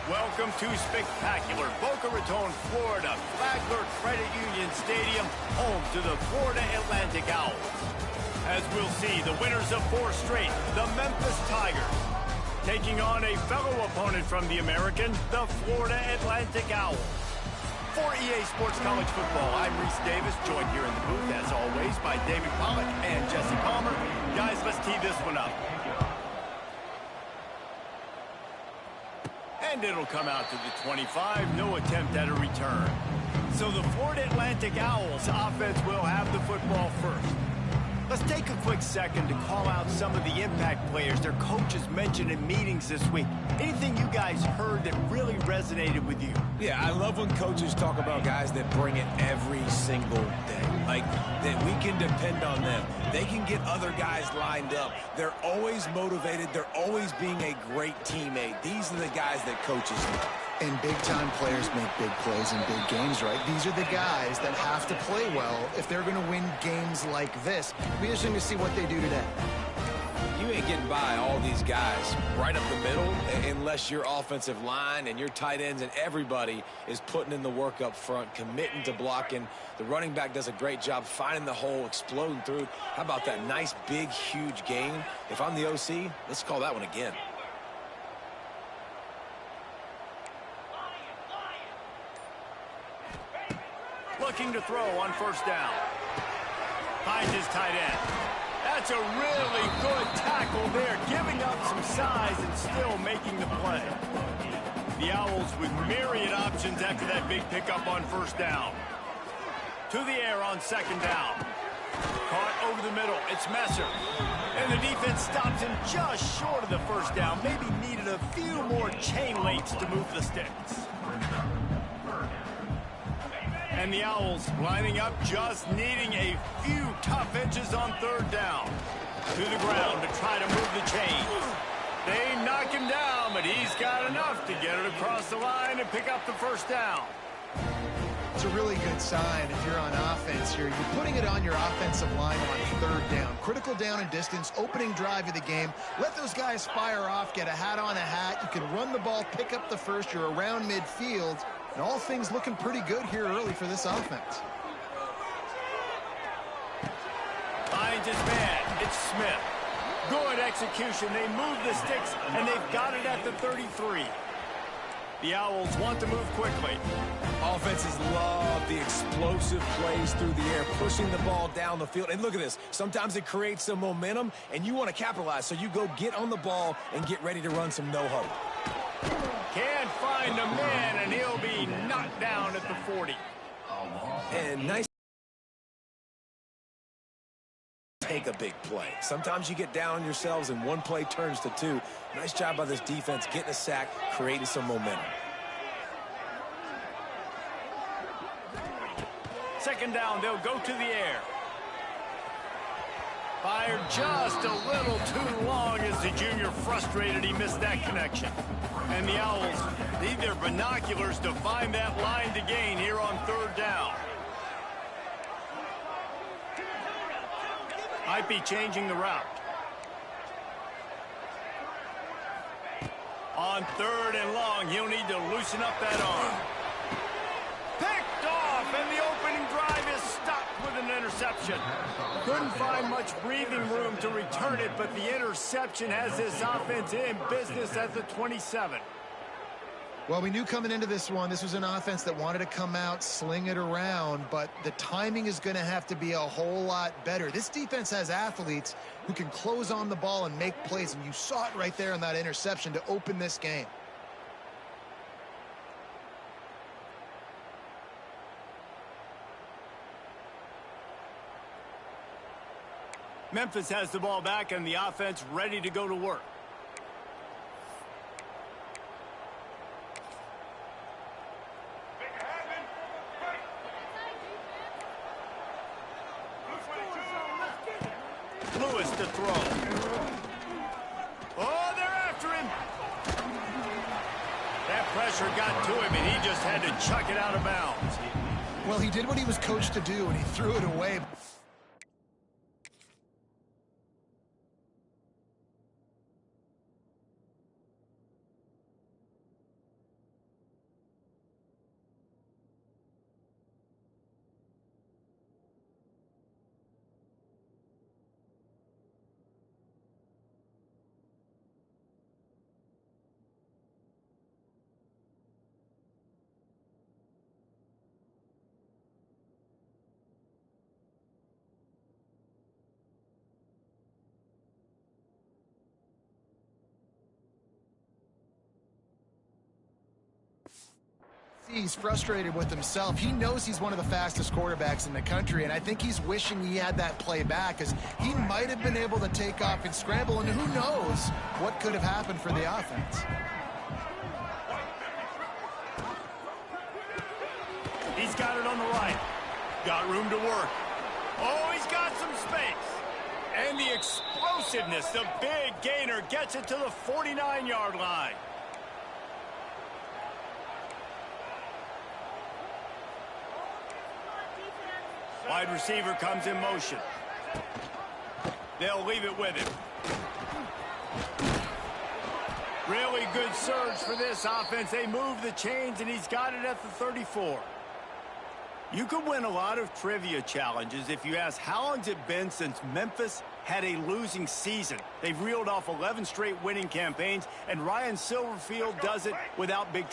Welcome to spectacular Boca Raton, Florida, Flagler Credit Union Stadium, home to the Florida Atlantic Owls. As we'll see, the winners of 4 straight, the Memphis Tigers, taking on a fellow opponent from the American, the Florida Atlantic Owls. For EA Sports College Football, I'm Reese Davis, joined here in the booth, as always, by David Pollack and Jesse Palmer. Guys, let's tee this one up. And it'll come out to the 25, no attempt at a return. So the Florida Atlantic Owls offense will have the football first. Let's take a quick second to call out some of the impact players their coaches mentioned in meetings this week. Anything you guys heard that really resonated with you? Yeah, I love when coaches talk about guys that bring it every single day. Like, that we can depend on them. They can get other guys lined up. They're always motivated. They're always being a great teammate. These are the guys that coaches love. And big-time players make big plays in big games, right? These are the guys that have to play well if they're going to win games like this. It'll be interesting to see what they do today. You ain't getting by all these guys right up the middle unless your offensive line and your tight ends and everybody is putting in the work up front, committing to blocking. The running back does a great job finding the hole, exploding through. How about that nice, big, huge gain? If I'm the OC, let's call that one again. Looking to throw on first down. Finds his tight end. That's a really good tackle there, giving up some size and still making the play. The Owls with myriad options after that big pickup on first down. To the air on second down. Caught over the middle. It's Messer. And the defense stops him just short of the first down. Maybe needed a few more chain links to move the sticks. And the Owls lining up, just needing a few tough inches on third down. To the ground to try to move the chains. They knock him down, but he's got enough to get it across the line and pick up the first down. It's a really good sign if you're on offense here. You're putting it on your offensive line on third down. Critical down and distance, opening drive of the game. Let those guys fire off, get a hat on a hat. You can run the ball, pick up the first. You're around midfield. And all things looking pretty good here early for this offense. Finds his man. It's Smith. Good execution. They move the sticks, and they've got it at the 33. The Owls want to move quickly. Offenses love the explosive plays through the air, pushing the ball down the field. And look at this. Sometimes it creates some momentum, and you want to capitalize. So you go get on the ball and get ready to run some no-huddle. Can't find a man, and he'll be knocked down at the 40. And nice. Take a big play. Sometimes you get down on yourselves and one play turns to 2. Nice job by this defense getting a sack, creating some momentum. Second down, they'll go to the air. Fired just a little too long as the junior frustrated he missed that connection. And the Owls need their binoculars to find that line to gain here on third down. Might be changing the route. On third and long, he'll need to loosen up that arm. Picked off, and the opening drive is stopped with an interception. Couldn't find much breathing room to return it, but the interception has this offense in business at the 27. Well, we knew coming into this one, this was an offense that wanted to come out, sling it around, but the timing is going to have to be a whole lot better. This defense has athletes who can close on the ball and make plays, and you saw it right there in that interception to open this game. Memphis has the ball back, and the offense ready to go to work. Lewis to throw. Oh, they're after him. That pressure got to him, and he just had to chuck it out of bounds. Well, he did what he was coached to do, and he threw it away. He's frustrated with himself. He knows he's one of the fastest quarterbacks in the country, and I think he's wishing he had that play back, because he might have been able to take off and scramble, and who knows what could have happened for the offense. He's got it on the right. Got room to work. Oh, he's got some space. And the explosiveness, the big gainer, gets it to the 49-yard line. Wide receiver comes in motion. They'll leave it with him. Really good surge for this offense. They move the chains, and he's got it at the 34. You could win a lot of trivia challenges if you ask how long's it been since Memphis had a losing season. They've reeled off 11 straight winning campaigns, and Ryan Silverfield does it without big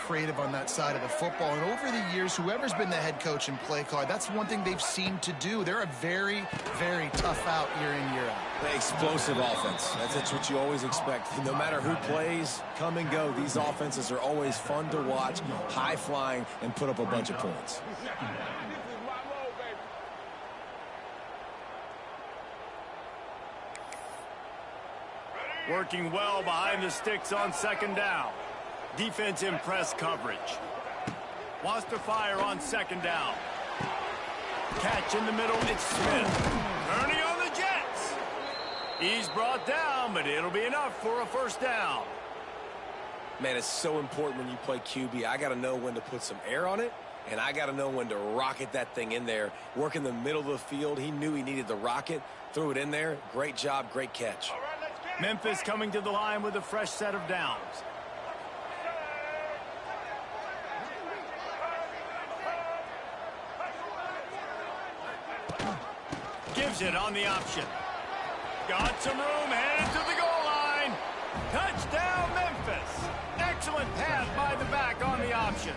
creative on that side of the football, and over the years, whoever's been the head coach and play caller, that's one thing they've seemed to do. They're a very, very tough out year in, year out. Explosive offense. That's what you always expect. No matter who plays, come and go, these offenses are always fun to watch, high-flying, and put up a bunch of points. Working well behind the sticks on second down. Defense in press coverage. Wants to fire on second down. Catch in the middle, it's Smith. Turning on the Jets. He's brought down, but it'll be enough for a first down. Man, it's so important when you play QB. I got to know when to put some air on it, and I got to know when to rocket that thing in there. Work in the middle of the field. He knew he needed the rocket. Threw it in there. Great job, great catch. Memphis coming to the line with a fresh set of downs. Gives it on the option. Got some room, headed to the goal line. Touchdown, Memphis. Excellent pass by the back on the option.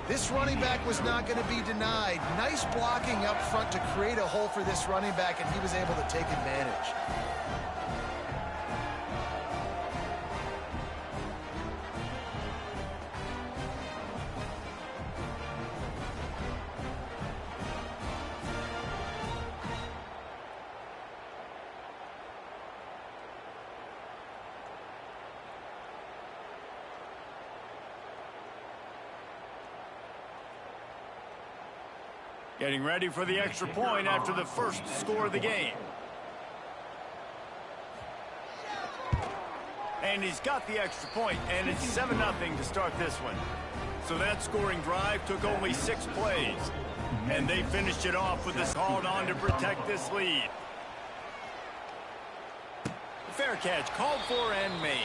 This running back was not going to be denied. Nice blocking up front to create a hole for this running back, and he was able to take advantage. Getting ready for the extra point after the first score of the game. And he's got the extra point, and it's 7-0 to start this one. So that scoring drive took only 6 plays. And they finished it off with this called on to protect this lead. Fair catch called for and made.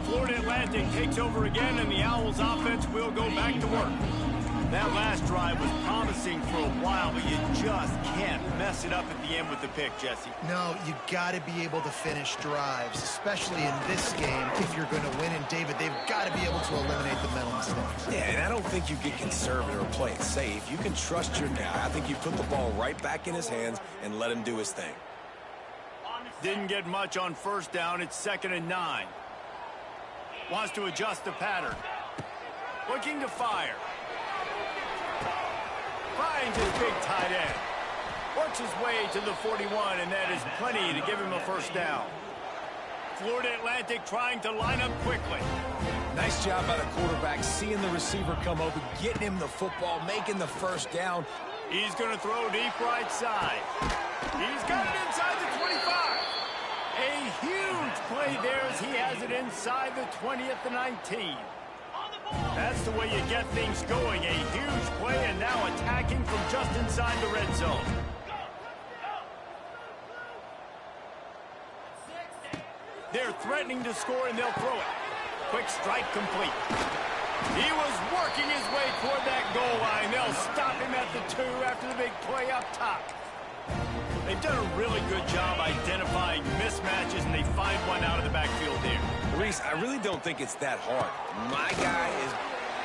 Florida Atlantic takes over again, and the Owls offense will go back to work. That last drive was promising for a while, but you just can't mess it up at the end with the pick, Jesse. No, you got to be able to finish drives, especially in this game if you're going to win. And, David, they've got to be able to eliminate the mental mistakes. Yeah, and I don't think you get conservative or play it safe. You can trust your guy. I think you put the ball right back in his hands and let him do his thing. Didn't get much on first down. It's 2nd and 9. Wants to adjust the pattern. Looking to fire. Finds his big tight end. Works his way to the 41, and that is plenty to give him a first down. Florida Atlantic trying to line up quickly. Nice job by the quarterback, seeing the receiver come over, getting him the football, making the first down. He's going to throw deep right side. He's got it inside the 25. A huge play there as he has it inside the 20 at the 19. That's the way you get things going. A huge play, and now attacking from just inside the red zone. They're threatening to score, and they'll throw it. Quick strike complete. He was working his way toward that goal line. They'll stop him at the 2 after the big play up top. They've done a really good job identifying mismatches, and they find one out of the backfield there. Reese, I really don't think it's that hard. My guy is...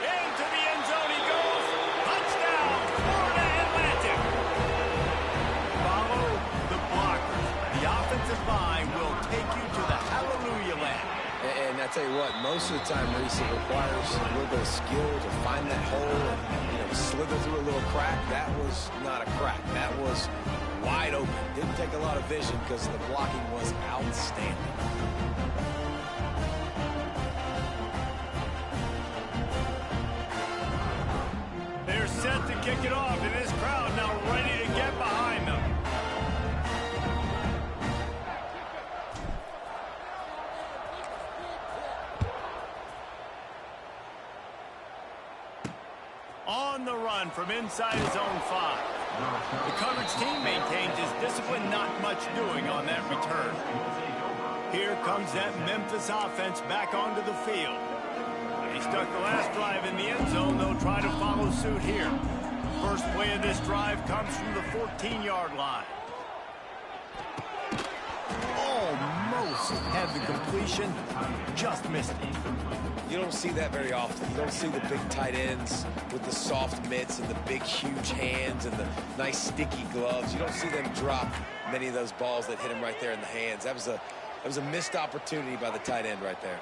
Into the end zone he goes. Touchdown, Florida Atlantic. Follow the blockers. The what? Most of the time, Reese, it requires a little bit of skill to find that hole and, slither through a little crack. That was not a crack. That was wide open. Didn't take a lot of vision because the blocking was outstanding. They're set to kick it off, and this crowd now ready to get behind them. On the run from inside his own 5. The coverage team maintains his discipline, not much doing on that return. Here comes that Memphis offense back onto the field. He stuck the last drive in the end zone. They'll try to follow suit here. First play of this drive comes from the 14-yard line. Almost had the completion, just missed it. You don't see that very often. You don't see the big tight ends with the soft mitts and the big, huge hands and the nice, sticky gloves. You don't see them drop many of those balls that hit him right there in the hands. That was a missed opportunity by the tight end right there.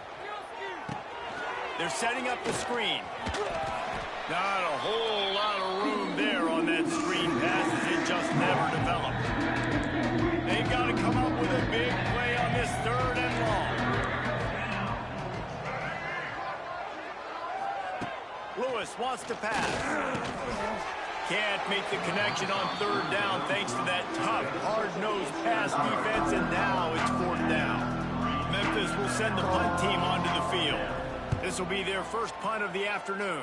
They're setting up the screen. Not a whole lot of room there on that screen pass as it just never developed. They've got to come up with a big play on this 3rd and long. Lewis wants to pass. Can't make the connection on 3rd down thanks to that tough, hard-nosed pass defense, and now it's 4th down. Memphis will send the punt team onto the field. This will be their first punt of the afternoon.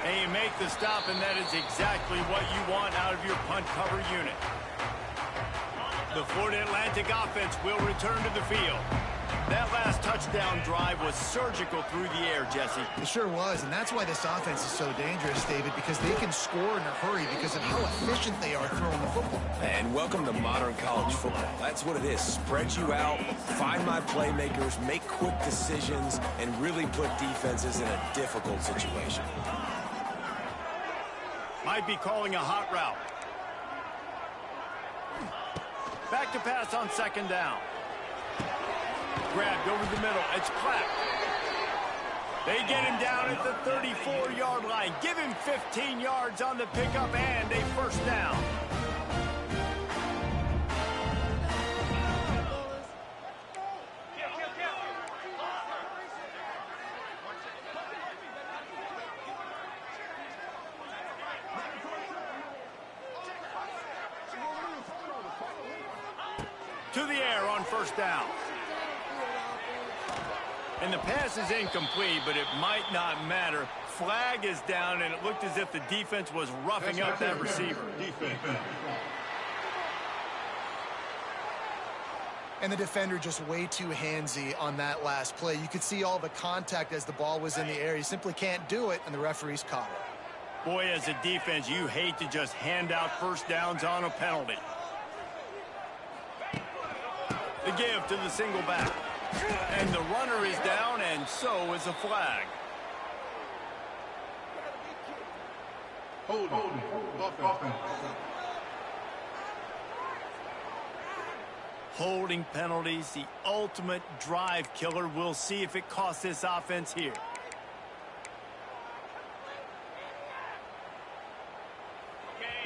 And you make the stop, and that is exactly what you want out of your punt cover unit. The Florida Atlantic offense will return to the field. That last touchdown drive was surgical through the air, Jesse. It sure was, and that's why this offense is so dangerous, David, because they can score in a hurry because of how efficient they are throwing the football. And welcome to modern college football. That's what it is. Spread you out, find my playmakers, make quick decisions, and really put defenses in a difficult situation. Might be calling a hot route. Back to pass on 2nd down. Grabbed over the middle. It's Clapp. They get him down at the 34-yard line. Give him 15 yards on the pickup and a 1st down. To the air on 1st down. And the pass is incomplete, but it might not matter. Flag is down, and it looked as if the defense was roughing up that receiver. And the defender just way too handsy on that last play. You could see all the contact as the ball was in the air. He simply can't do it, and the referees caught it. Boy, as a defense, you hate to just hand out 1st downs on a penalty. The give to the single back. And the runner is down, and so is a flag. Hold. Holding penalties, the ultimate drive killer. We'll see if it costs this offense here.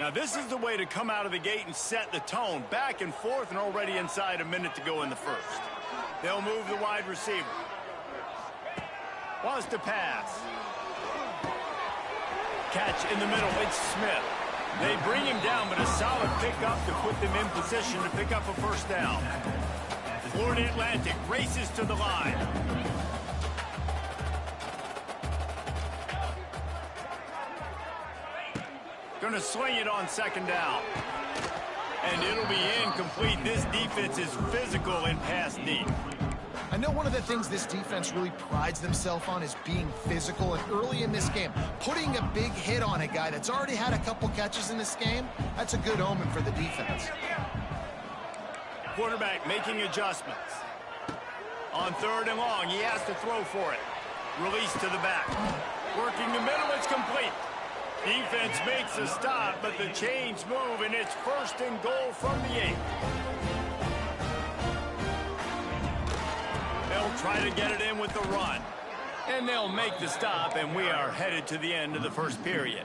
Now, this is the way to come out of the gate and set the tone. Back and forth, and already inside a minute to go in the 1st. They'll move the wide receiver. Wants to pass. Catch in the middle. It's Smith. They bring him down, but a solid pickup to put them in position to pick up a 1st down. Florida Atlantic races to the line. Going to swing it on 2nd down. And it'll be incomplete. This defense is physical in pass deep. I know one of the things this defense really prides themselves on is being physical. And early in this game, putting a big hit on a guy that's already had a couple catches in this game, that's a good omen for the defense. Quarterback making adjustments. On 3rd and long, he has to throw for it. Release to the back. Working the middle, it's complete. Defense makes a stop, but the chains move, and it's 1st and goal from the 8. They'll try to get it in with the run. And they'll make the stop, and we are headed to the end of the first period.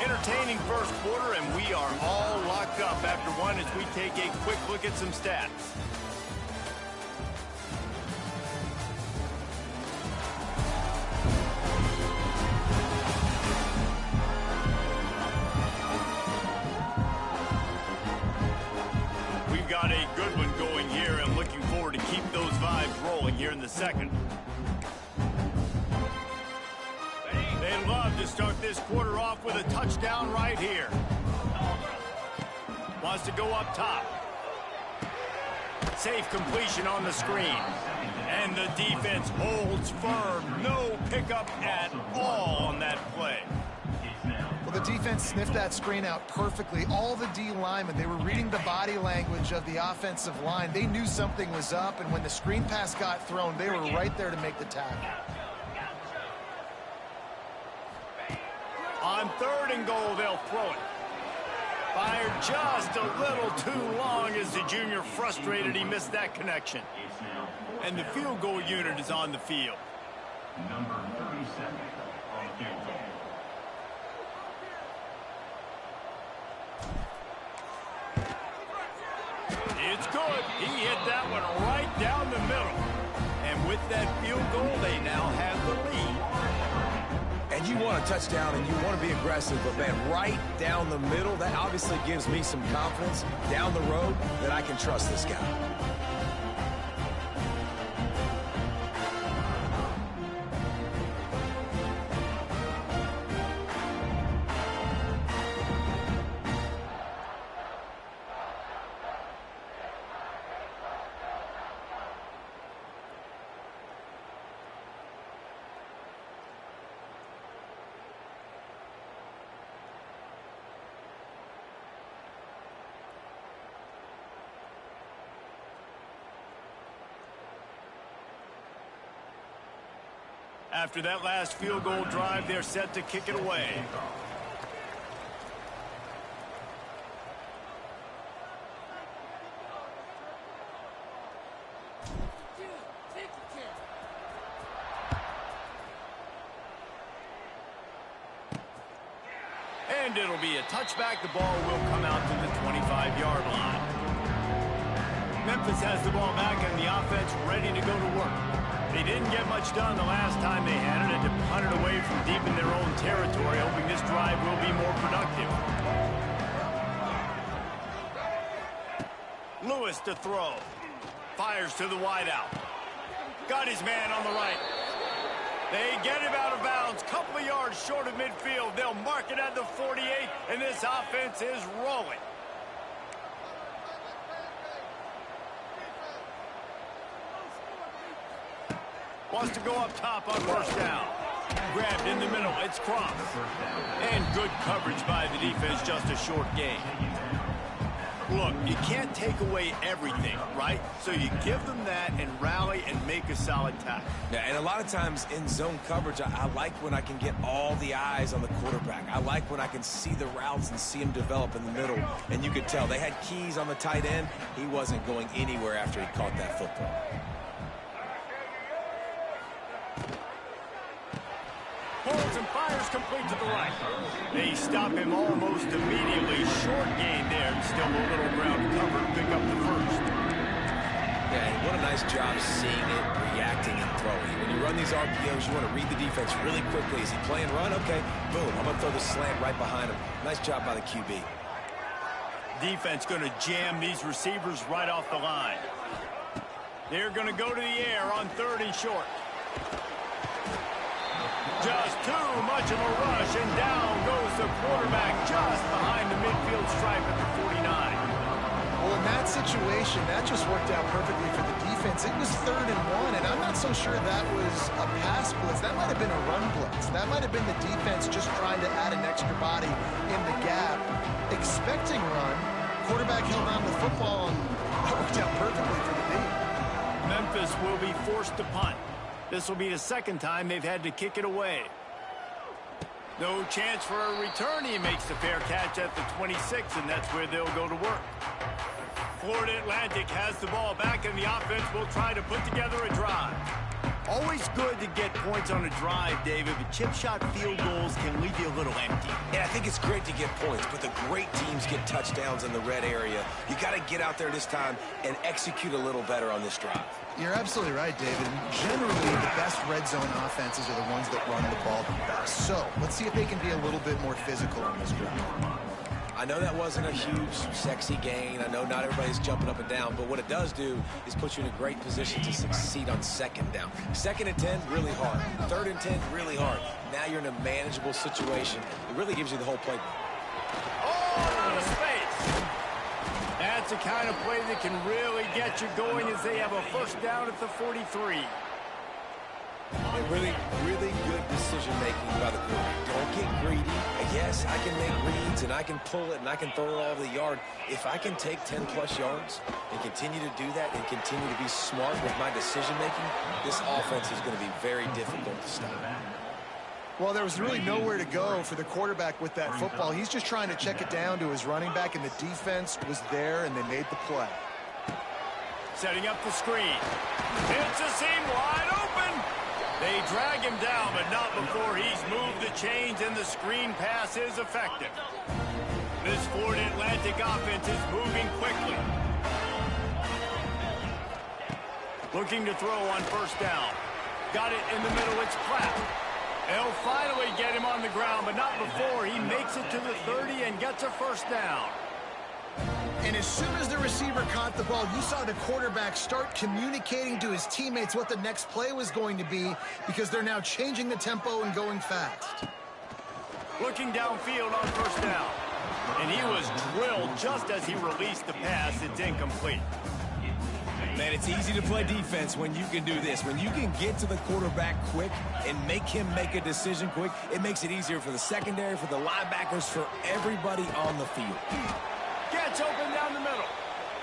Entertaining first quarter, and we are all locked up after one as we take a quick look at some stats. We've got a good one going here, and looking forward to keep those vibes rolling here in the second. They love to start this quarter off with a touchdown right here. Wants to go up top. Safe completion on the screen. And the defense holds firm. No pickup at all on that play. Well, the defense sniffed that screen out perfectly. All the D linemen, they were reading the body language of the offensive line. They knew something was up, and when the screen pass got thrown, they were right there to make the tackle. On 3rd and goal, they'll throw it. Fired just a little too long as the junior frustrated he missed that connection. And the field goal unit is on the field. Number 37 on the field goal. It's good. He hit that one right down the middle. And with that field goal, they now have the lead. And you want a touchdown and you want to be aggressive, but man, right down the middle, that obviously gives me some confidence down the road that I can trust this guy. After that last field goal drive, they're set to kick it away. And it'll be a touchback. The ball will come out to the 25-yard line. Memphis has the ball back and the offense ready to go to work. They didn't get much done the last time they had it, and to punt it away from deep in their own territory, hoping this drive will be more productive. Lewis to throw. Fires to the wideout. Got his man on the right. They get him out of bounds, couple of yards short of midfield. They'll mark it at the 48, and this offense is rolling. Wants to go up top on first down. Grabbed in the middle. It's Cross. And good coverage by the defense, just a short gain. Look, you can't take away everything, right? So you give them that and rally and make a solid tackle. Yeah, and a lot of times in zone coverage, I like when I can get all the eyes on the quarterback. I like when I can see the routes and see him develop in the middle. And you could tell they had keys on the tight end. He wasn't going anywhere after he caught that football. Holds and fires complete to the right. They stop him almost immediately. Short gain there, and still a little ground cover to pick up the first. Yeah, what a nice job seeing it, reacting, and throwing. When you run these RPOs, you want to read the defense really quickly. Is he playing run? Okay, boom. I'm going to throw the slant right behind him. Nice job by the QB. Defense going to jam these receivers right off the line. They're going to go to the air on 3rd and short. Just too much of a rush, and down goes the quarterback just behind the midfield stripe at the 49. Well, in that situation, that just worked out perfectly for the defense. It was 3rd and 1, and I'm not so sure that was a pass blitz. That might have been a run blitz. That might have been the defense just trying to add an extra body in the gap. Expecting run, quarterback held on to the football, and that worked out perfectly for the D. Memphis will be forced to punt. This will be the second time they've had to kick it away. No chance for a return. He makes the fair catch at the 26, and that's where they'll go to work. Florida Atlantic has the ball back, and the offense will try to put together a drive. Always good to get points on a drive, David, but chip shot field goals can leave you a little empty. Yeah, I think it's great to get points, but the great teams get touchdowns in the red area. You got to get out there this time and execute a little better on this drive. You're absolutely right, David. Generally, the best red zone offenses are the ones that run the ball the best. So let's see if they can be a little bit more physical on this drive. I know that wasn't a huge, sexy gain. I know not everybody's jumping up and down, but what it does do is put you in a great position to succeed on second down. 2nd and 10, really hard. 3rd and 10, really hard. Now you're in a manageable situation. It really gives you the whole playbook. Oh, into space. That's the kind of play that can really get you going as they have a first down at the 43. A really good decision-making by the quarterback. Don't get greedy. Yes, I can make reads, and I can pull it, and I can throw it all over the yard. If I can take 10-plus yards and continue to do that and continue to be smart with my decision-making, this offense is going to be very difficult to stop. Well, there was really nowhere to go for the quarterback with that football. He's just trying to check it down to his running back, and the defense was there, and they made the play. Setting up the screen. It's a seam wide open. They drag him down, but not before he's moved the chains, and the screen pass is effective. This Florida Atlantic offense is moving quickly. Looking to throw on first down. Got it in the middle, it's Platt. They'll finally get him on the ground, but not before he makes it to the 30 and gets a first down. And as soon as the receiver caught the ball, you saw the quarterback start communicating to his teammates what the next play was going to be, because they're now changing the tempo and going fast. Looking downfield on first down. And he was drilled just as he released the pass. It's incomplete. Man, it's easy to play defense when you can do this. When you can get to the quarterback quick and make him make a decision quick, it makes it easier for the secondary, for the linebackers, for everybody on the field. Gets open down the middle.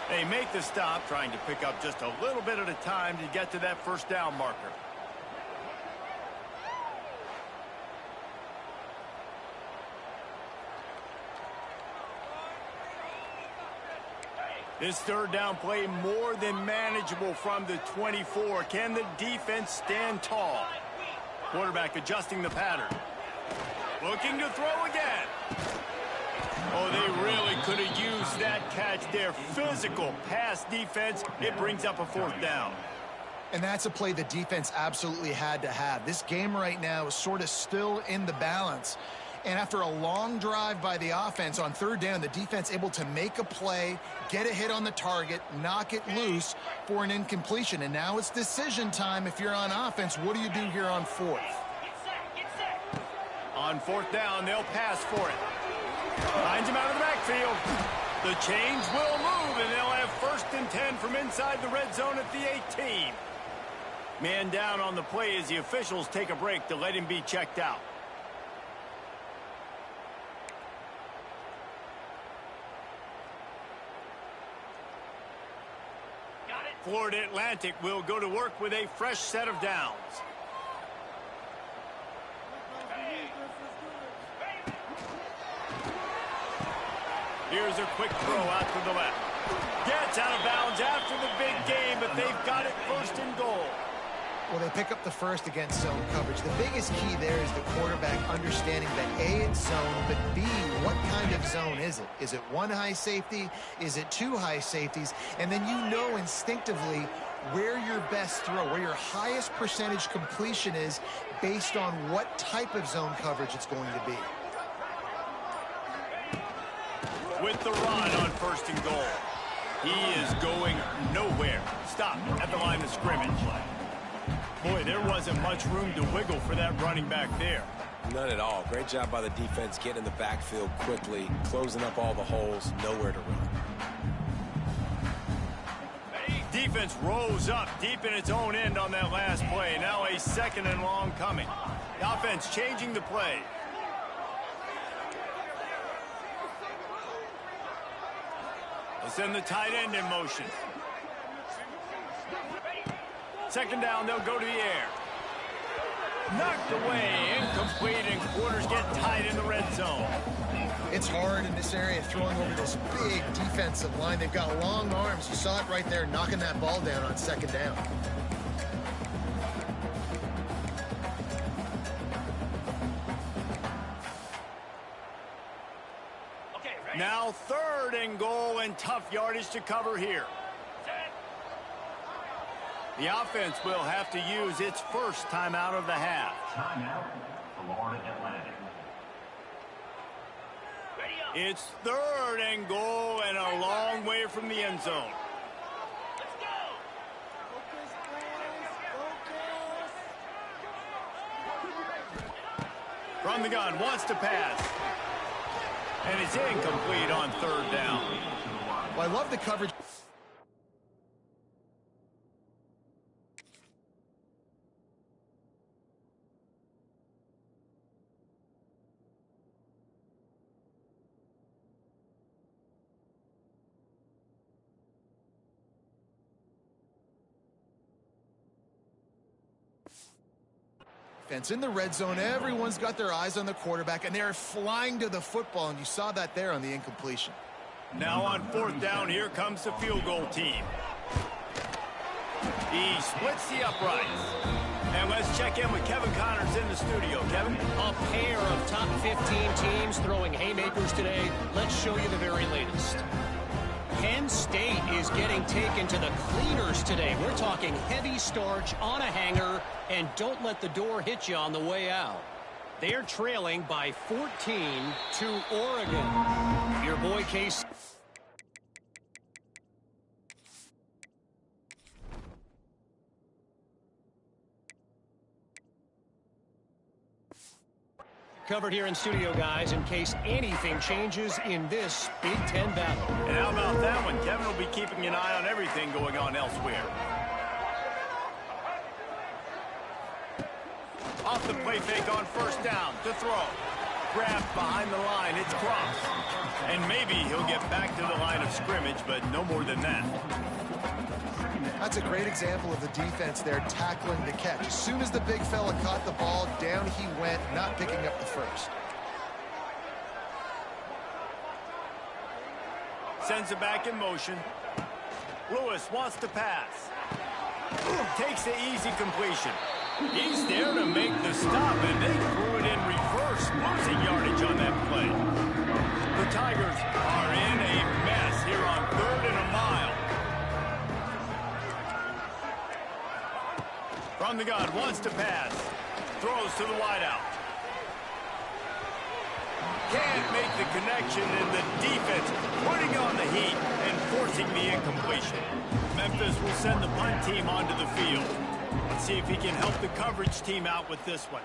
They make the stop, trying to pick up just a little bit at a time to get to that first down marker. This third down play more than manageable from the 24. Can the defense stand tall? Quarterback adjusting the pattern. Looking to throw again. Oh, they really could have used that catch there. Physical pass defense. It brings up a fourth down. And that's a play the defense absolutely had to have. This game right now is sort of still in the balance. And after a long drive by the offense on third down, the defense able to make a play, get a hit on the target, knock it loose for an incompletion. And now it's decision time if you're on offense. What do you do here on fourth? On fourth down, they'll pass for it. Finds him out of the backfield. The chains will move, and they'll have 1st and 10 from inside the red zone at the 18. Man down on the play as the officials take a break to let him be checked out. Florida Atlantic will go to work with a fresh set of downs. Here's a quick throw out to the left. Gets out of bounds after the big game, but they've got it 1st and goal. Well, they pick up the first against zone coverage. The biggest key there is the quarterback understanding that A, it's zone, but B, what kind of zone is it? Is it one high safety? Is it two high safeties? And then you know instinctively where your best throw, where your highest percentage completion is based on what type of zone coverage it's going to be. With the run on 1st and goal. He is going nowhere. Stop at the line of scrimmage. Boy, there wasn't much room to wiggle for that running back there. None at all. Great job by the defense getting in the backfield quickly, closing up all the holes, nowhere to run. Defense rose up deep in its own end on that last play. Now a 2nd and long coming. The offense changing the play. They'll send the tight end in motion. 2nd down, they'll go to the air. Knocked away, incomplete, and quarters get tied in the red zone. It's hard in this area throwing over this big defensive line. They've got long arms. You saw it right there, knocking that ball down on second down. Now 3rd and goal and tough yardage to cover here. The offense will have to use its first timeout of the half. Timeout, Florida Atlantic. It's 3rd and goal and a long way from the end zone. From the gun, wants to pass. And it's incomplete on 3rd down. Well, I love the coverage. In the red zone, everyone's got their eyes on the quarterback, and they're flying to the football, and you saw that there on the incompletion. Now on 4th down, here comes the field goal team. He splits the uprights. And let's check in with Kevin Connors in the studio. Kevin? A pair of top 15 teams throwing haymakers today. Let's show you the very latest. Penn State is getting taken to the cleaners today. We're talking heavy starch on a hanger, and don't let the door hit you on the way out. They're trailing by 14 to Oregon. Your boy Case. Covered here in studio, guys, in case anything changes in this Big Ten battle. And how about that one? Kevin will be keeping an eye on everything going on elsewhere. Off the play fake on 1st down to throw. Grabbed behind the line. It's Cross. And maybe he'll get back to the line of scrimmage, but no more than that. That's a great example of the defense there tackling the catch. As soon as the big fella caught the ball, down he went, not picking up the first. Sends it back in motion. Lewis wants to pass. Takes the easy completion. He's there to make the stop, and they threw it in reverse, losing yardage on that play. The Tigers are in a mess here on 3rd and a mile. From the gun, wants to pass. Throws to the wideout. Can't make the connection, and the defense putting on the heat and forcing the incompletion. Memphis will send the punt team onto the field. Let's see if he can help the coverage team out with this one.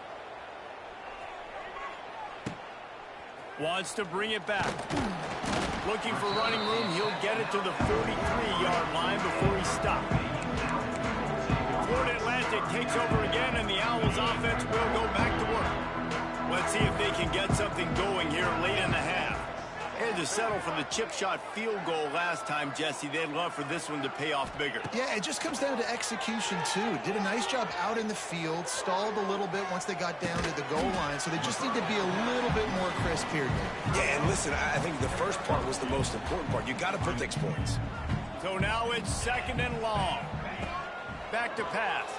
Wants to bring it back. Looking for running room. He'll get it to the 43-yard line before he stops. Florida Atlantic takes over again, and the Owls offense will go back to work. Let's see if they can get something going here late in the half. Had to settle for the chip shot field goal last time, Jesse. They'd love for this one to pay off bigger. Yeah, it just comes down to execution, too. Did a nice job out in the field, stalled a little bit once they got down to the goal line, so they just need to be a little bit more crisp here. Yeah, and listen, I think the first part was the most important part. You got to protect points. So now it's 2nd and long. Back to pass.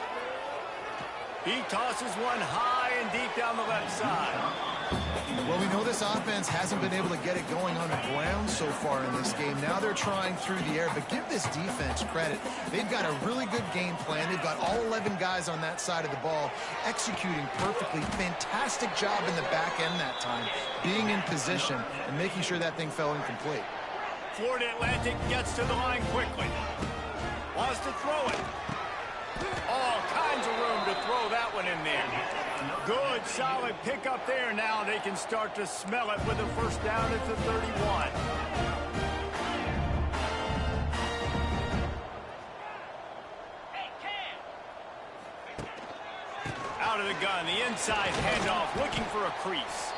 He tosses one high and deep down the left side. Well, we know this offense hasn't been able to get it going on the ground so far in this game. Now they're trying through the air, but give this defense credit. They've got a really good game plan. They've got all 11 guys on that side of the ball executing perfectly. Fantastic job in the back end that time, being in position and making sure that thing fell incomplete. Florida Atlantic gets to the line quickly. Wants to throw it. All kinds of room to throw that one in there. Good, solid pickup there. Now they can start to smell it with a 1st down at the 31. Out of the gun, the inside handoff, looking for a crease.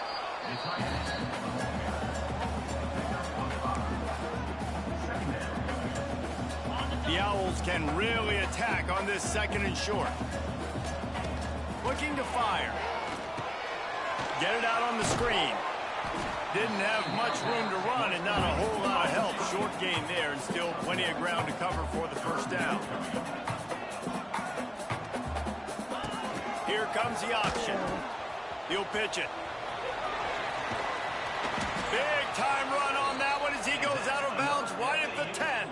The Owls can really attack on this 2nd and short. Looking to fire. Get it out on the screen. Didn't have much room to run and not a whole lot of help. Short gain there and still plenty of ground to cover for the first down. Here comes the option. He'll pitch it. Big time run on that one as he goes out of bounds right at the 10.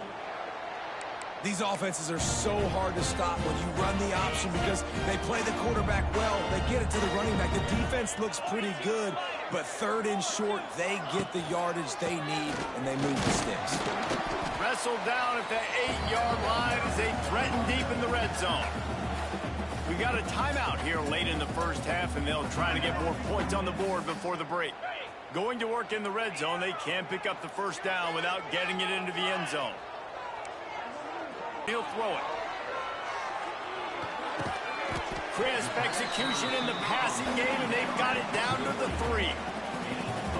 These offenses are so hard to stop when you run the option because they play the quarterback well. They get it to the running back. The defense looks pretty good, but third and short, they get the yardage they need, and they move the sticks. Wrestled down at the 8-yard line as they threaten deep in the red zone. We got a timeout here late in the first half, and they'll try to get more points on the board before the break. Going to work in the red zone, they can't pick up the first down without getting it into the end zone. He'll throw it. Crisp execution in the passing game, and they've got it down to the 3.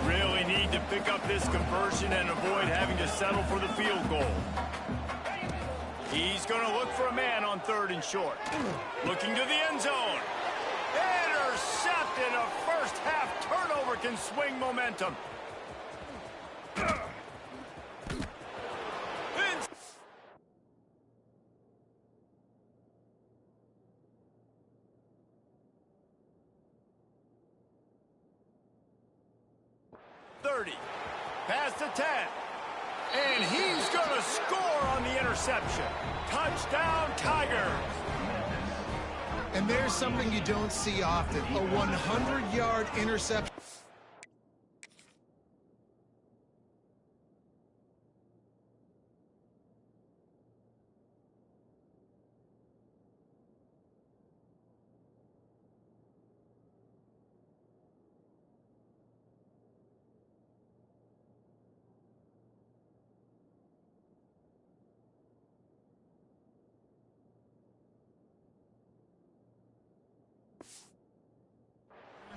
Really need to pick up this conversion and avoid having to settle for the field goal. He's going to look for a man on third and short. Looking to the end zone. Intercepted. A first half turnover can swing momentum. Past the 10. And he's going to score on the interception. Touchdown, Tigers. And there's something you don't see often, a 100-yard interception.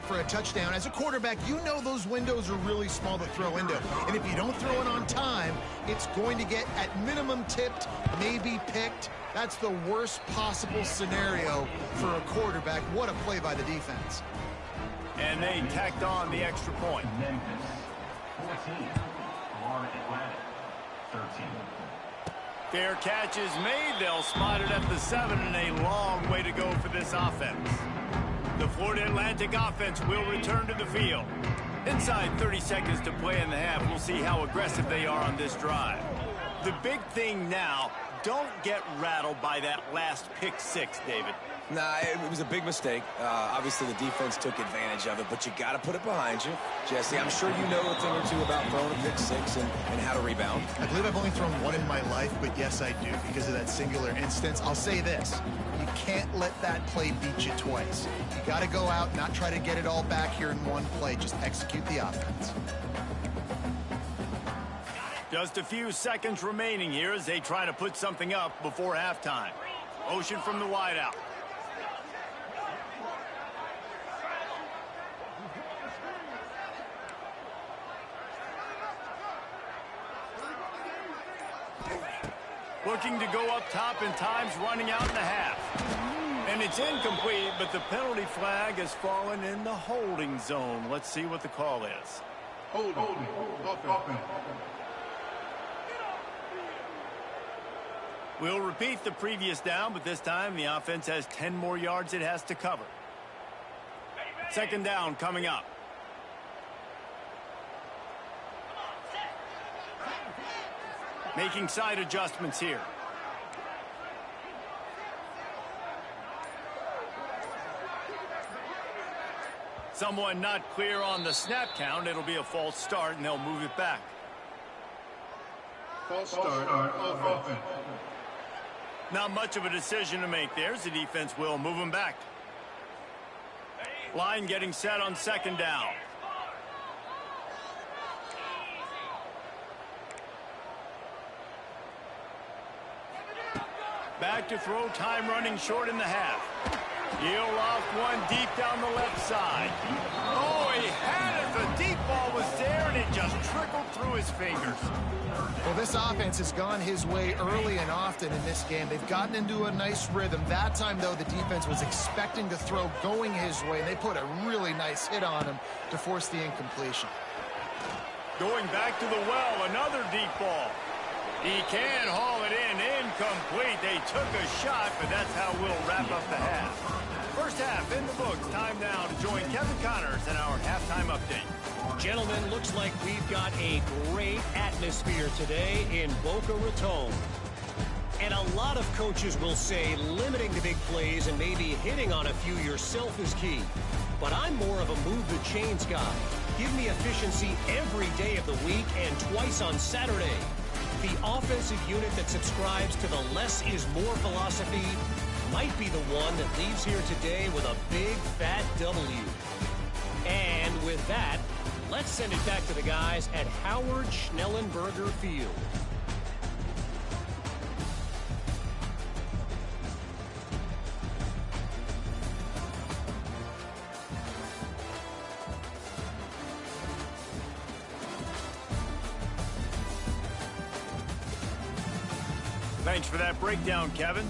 For a touchdown. As a quarterback, you know those windows are really small to throw into. And if you don't throw it on time, it's going to get at minimum tipped, maybe picked. That's the worst possible scenario for a quarterback. What a play by the defense. And they tacked on the extra point. Memphis 14, Florida Atlantic 13. Fair catch is made. They'll spot it at the 7, and a long way to go for this offense. The Florida Atlantic offense will return to the field. Inside 30 seconds to play in the half, we'll see how aggressive they are on this drive. The big thing now, don't get rattled by that last pick 6, David. Nah, it was a big mistake. Obviously, the defense took advantage of it, but you got to put it behind you. Jesse, I'm sure you know a thing or two about throwing a pick 6 and how to rebound. I believe I've only thrown one in my life, but yes, I do, because of that singular instance. I'll say this. You can't let that play beat you twice. You got to go out, not try to get it all back here in one play. Just execute the offense. Just a few seconds remaining here as they try to put something up before halftime. Motion from the wideout. Looking to go up top, and time's running out in the half. And it's incomplete, but the penalty flag has fallen in the holding zone. Let's see what the call is. Holding. We'll repeat the previous down, but this time the offense has 10 more yards it has to cover. Second down coming up. Making side adjustments here. Someone not clear on the snap count. It'll be a false start, and they'll move it back. False start. Offense. Not much of a decision to make there. The defense will move them back. Line getting set on second down. Back to throw, time running short in the half. He'll loft one deep down the left side. Oh, he had it. The deep ball was there, and it just trickled through his fingers. Well, this offense has gone his way early and often in this game. They've gotten into a nice rhythm. That time, though, the defense was expecting to throw going his way, and they put a really nice hit on him to force the incompletion. Going back to the well, another deep ball. He can haul it in, incomplete. They took a shot, but that's how we'll wrap up the half. First half in the books. Time now to join Kevin Connors in our halftime update. Gentlemen, looks like we've got a great atmosphere today in Boca Raton. And a lot of coaches will say limiting the big plays and maybe hitting on a few yourself is key. But I'm more of a move the chains guy. Give me efficiency every day of the week and twice on Saturday. The offensive unit that subscribes to the less is more philosophy might be the one that leaves here today with a big fat W. And with that, let's send it back to the guys at Howard Schnellenberger Field. Thanks for that breakdown, Kevin.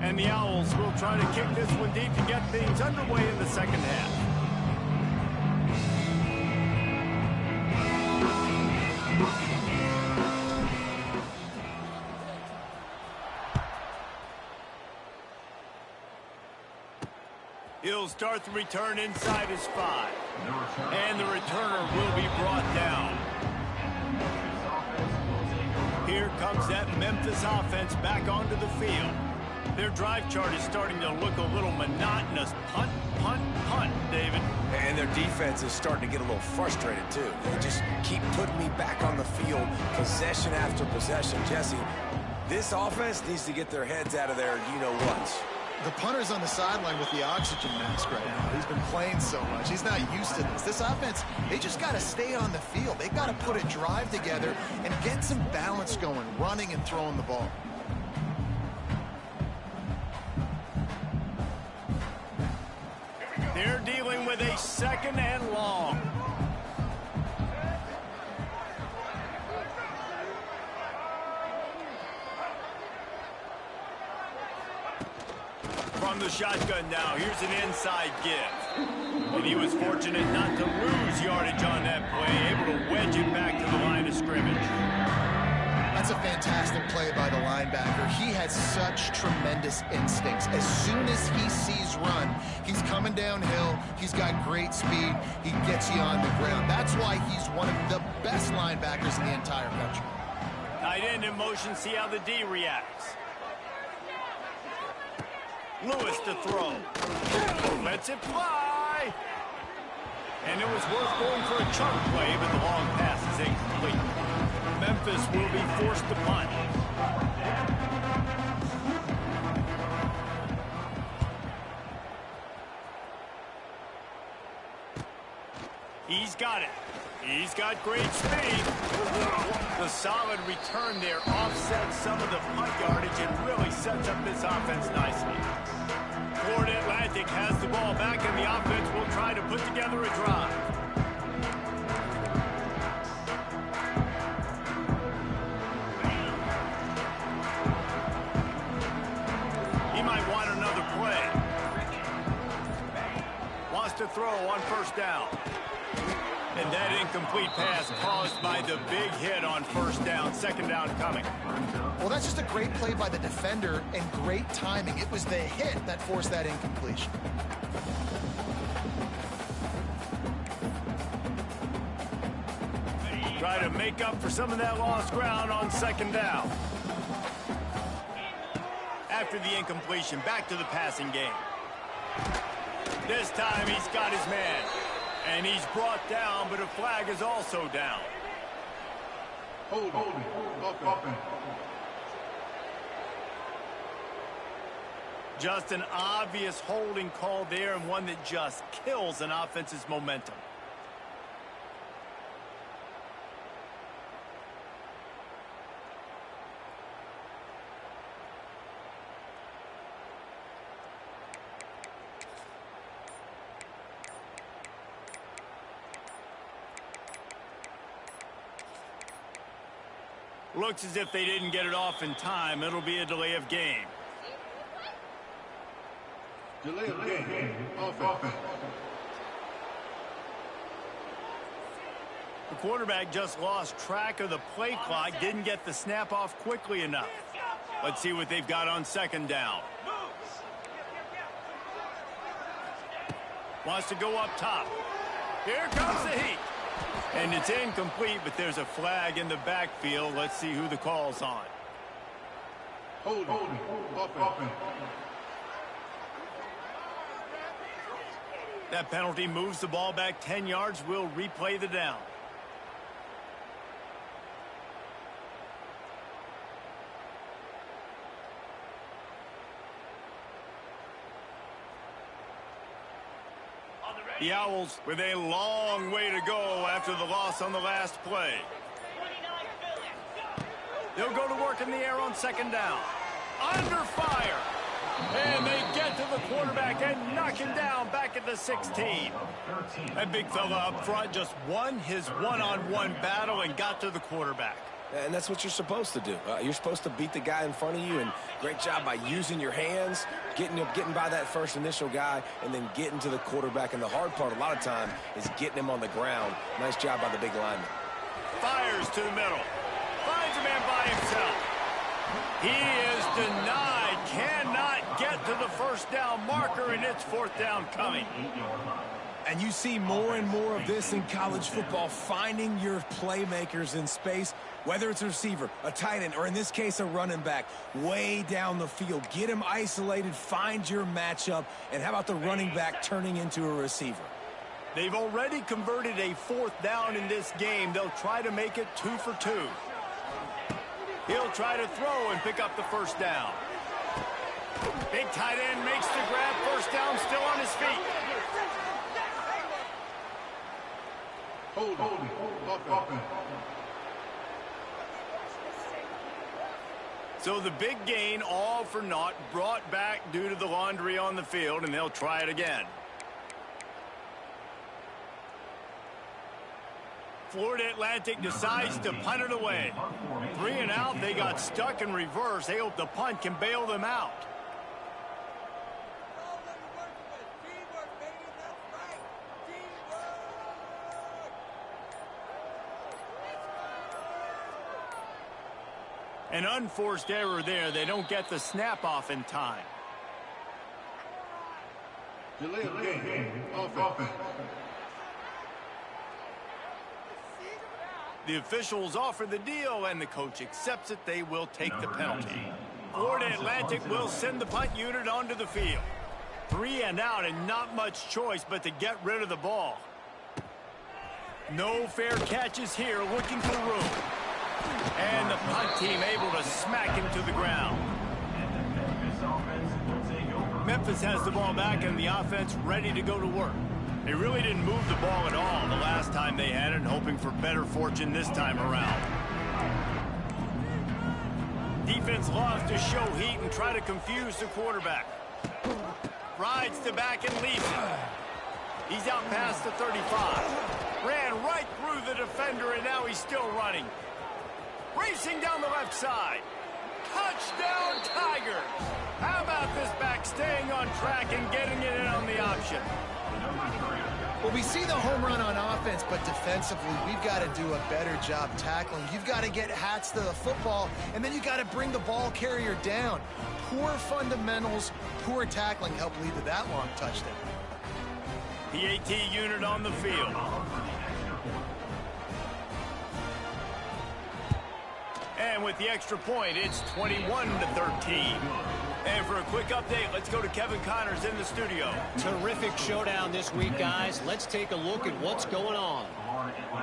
And the Owls will try to kick this one deep to get things underway in the second half. He'll start the return inside his 5. And the returner will be brought down. Here comes that Memphis offense back onto the field. Their drive chart is starting to look a little monotonous. Punt, punt, punt, David. And their defense is starting to get a little frustrated, too. They just keep putting me back on the field, possession after possession. Jesse, this offense needs to get their heads out of their you-know-whats. The punter's on the sideline with the oxygen mask right now. He's been playing so much. He's not used to this. This offense, they just got to stay on the field. They've got to put a drive together and get some balance going, running and throwing the ball. They're dealing with a second and long. From the shotgun now, here's an inside give. And he was fortunate not to lose yardage on that play, able to wedge it back to the line of scrimmage. That's a fantastic play by the linebacker. He has such tremendous instincts. As soon as he sees run, he's coming downhill. He's got great speed. He gets you on the ground. That's why he's one of the best linebackers in the entire country. Tight end in motion, see how the D reacts. Lewis to throw. Offensive fly. And it was worth going for a chunk play, but the long pass is incomplete. Memphis will be forced to punt. He's got it. He's got great speed. The solid return there offsets some of the punt yardage and really sets up this offense nicely. Florida Atlantic has the ball back, and the offense will try to put together a drive. He might want another play. Wants to throw on first down. And that incomplete pass caused by the big hit on first down. Second down coming. Well, that's just a great play by the defender and great timing. It was the hit that forced that incompletion. Try to make up for some of that lost ground on second down. After the incompletion, back to the passing game. This time he's got his man. And he's brought down, but a flag is also down. Hold on. Just an obvious holding call there, and one that just kills an offense's momentum. Looks as if they didn't get it off in time. It'll be a delay of game. Delay of game. Offense. The quarterback just lost track of the play clock, didn't get the snap off quickly enough. Let's see what they've got on second down. Wants to go up top. Here comes the heat. And it's incomplete, but there's a flag in the backfield. Let's see who the call's on. Holding. Offense. That penalty moves the ball back 10 yards. We'll replay the down. The Owls with a long way to go after the loss on the last play. They'll go to work in the air on second down. Under fire. And they get to the quarterback and knock him down back at the 16. That big fella up front just won his one-on-one battle and got to the quarterback. And that's what you're supposed to do. You're supposed to beat the guy in front of you, and great job by using your hands, getting by that first initial guy, and then getting to the quarterback. And the hard part a lot of time is getting him on the ground. Nice job by the big lineman. Fires to the middle. Finds a man by himself. He is denied. Cannot get to the first down marker, and it's fourth down coming. And you see more and more of this in college football, finding your playmakers in space, whether it's a receiver, a tight end, or in this case, a running back, way down the field. Get him isolated, find your matchup, and how about the running back turning into a receiver? They've already converted a fourth down in this game. They'll try to make it 2 for 2. He'll try to throw and pick up the first down. Big tight end makes the grab. First down, still on his feet. Holding. Offense. So the big gain, all for naught, brought back due to the laundry on the field, and they'll try it again. Florida Atlantic decides to punt it away. 3 and out, they got stuck in reverse. They hope the punt can bail them out. An unforced error there. They don't get the snap off in time. Delay of game. Offense. The officials offer the deal, and the coach accepts it. They will take the penalty. Florida Atlantic will send the punt unit onto the field. 3 and out, and not much choice but to get rid of the ball. No fair catches here, looking for room. And the punt team able to smack him to the ground. Memphis has the ball back, and the offense ready to go to work. They really didn't move the ball at all the last time they had it, hoping for better fortune this time around. Defense loves to show heat and try to confuse the quarterback. Rides to back and leaves him. He's out past the 35. Ran right through the defender, and now he's still running. Racing down the left side. Touchdown, Tigers! How about this back staying on track and getting it in on the option? Well, we see the home run on offense, but defensively, we've got to do a better job tackling. You've got to get hats to the football, and then you got to bring the ball carrier down. Poor fundamentals, poor tackling helped lead to that long touchdown. PAT unit on the field. And with the extra point, it's 21-13. And for a quick update, let's go to Kevin Connors in the studio. Terrific showdown this week, guys. Let's take a look at what's going on.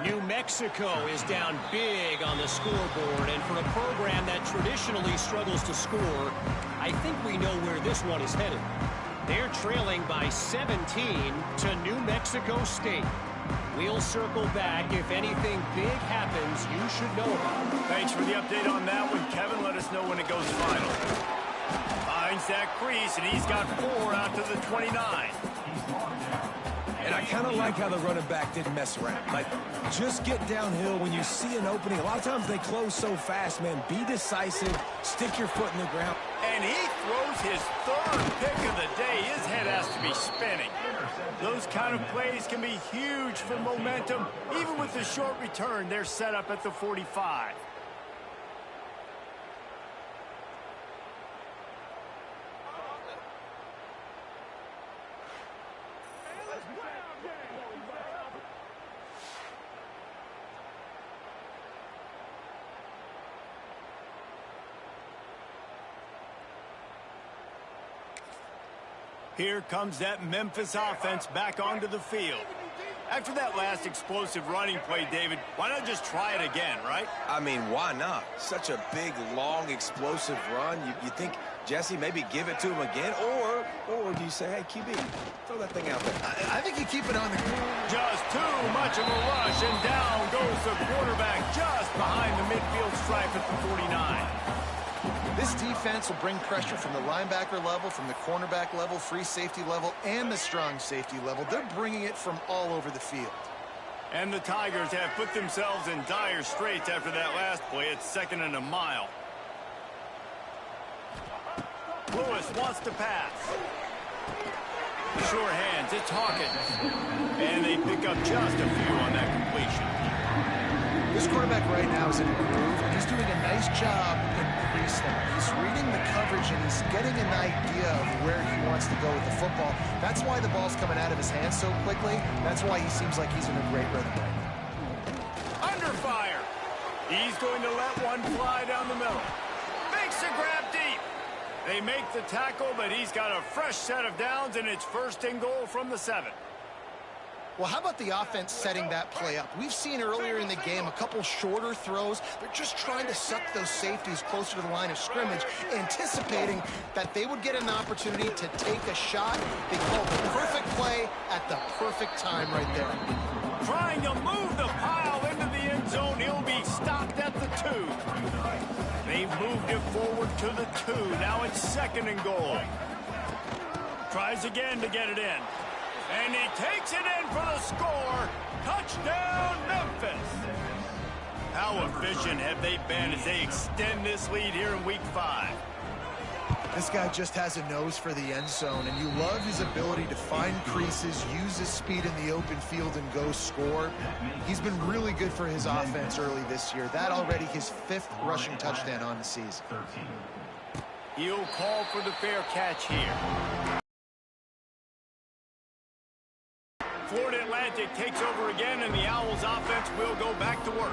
New Mexico is down big on the scoreboard, and for a program that traditionally struggles to score, I think we know where this one is headed. They're trailing by 17 to New Mexico State. We'll circle back. If anything big happens, you should know about it. Thanks for the update on that one, Kevin. Let us know when it goes final. Finds that crease, and he's got 4 out to the 29. And I kind of like how the running back didn't mess around. Like, just get downhill when you see an opening. A lot of times they close so fast, man. Be decisive. Stick your foot in the ground. And he throws his 3rd pick of the day. His head has to be spinning. Those kind of plays can be huge for momentum. Even with the short return, they're set up at the 45. Here comes that Memphis offense back onto the field. After that last explosive running play, David, why not just try it again, right? I mean, why not? Such a big, long, explosive run. You think, Jesse, maybe give it to him again? Or do you say, hey, QB, throw that thing out there? I think you keep it on the ground. Just too much of a rush, and down goes the quarterback just behind the midfield stripe at the 49. This defense will bring pressure from the linebacker level, from the cornerback level, free safety level, and the strong safety level. They're bringing it from all over the field. And the Tigers have put themselves in dire straits after that last play. It's 2nd and a mile. Lewis wants to pass. Sure hands, it's Hawkins. And they pick up just a few on that completion. This quarterback right now is in a groove, and he's doing a nice job in pre-snap. He's reading the coverage, and he's getting an idea of where he wants to go with the football. That's why the ball's coming out of his hands so quickly. That's why he seems like he's in a great rhythm right now. Under fire. He's going to let one fly down the middle. Makes the grab deep. They make the tackle, but he's got a fresh set of downs, and it's 1st and goal from the 7. Well, how about the offense setting that play up? We've seen earlier in the game a couple shorter throws. They're just trying to suck those safeties closer to the line of scrimmage, anticipating that they would get an opportunity to take a shot. They called the perfect play at the perfect time right there. Trying to move the pile into the end zone. He'll be stopped at the 2. They've moved it forward to the 2. Now it's 2nd and goal. Tries again to get it in. And he takes it in for the score. Touchdown, Memphis. How efficient have they been as they extend this lead here in Week 5? This guy just has a nose for the end zone, and you love his ability to find creases, use his speed in the open field, and go score. He's been really good for his offense early this year. That already his 5th rushing touchdown on the season. He'll call for the fair catch here. Florida Atlantic takes over again, and the Owls offense will go back to work.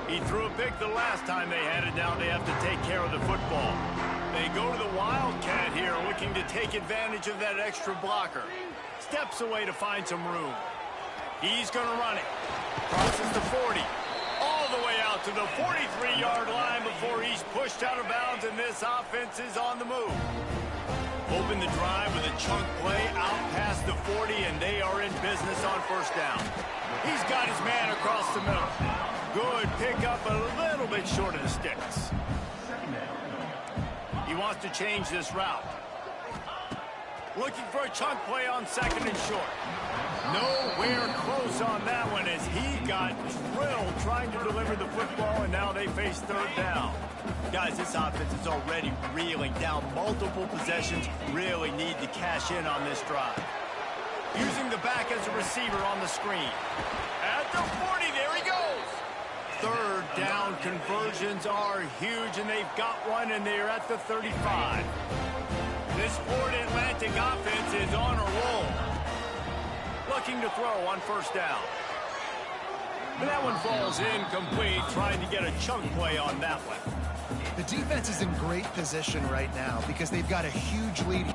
He threw a pick the last time they had it down. They have to take care of the football. They go to the Wildcat here, looking to take advantage of that extra blocker. Steps away to find some room. He's going to run it. Crosses the 40. All the way out to the 43-yard line before he's pushed out of bounds, and this offense is on the move. Open the drive with a chunk play out past the 40, and they are in business on 1st down. He's got his man across the middle. Good pickup, a little bit short of the sticks. He wants to change this route. Looking for a chunk play on 2nd and short. Nowhere close on that one as he got drilled trying to deliver the football, and now they face 3rd down. Guys, this offense is already reeling down multiple possessions. Really need to cash in on this drive. Using the back as a receiver on the screen. At the 40, there he goes. 3rd down conversions are huge, and they've got one, and they're at the 35. This Florida Atlantic offense is on a roll. Looking to throw on 1st down. But that one falls incomplete, trying to get a chunk play on that one. The defense is in great position right now because they've got a huge lead.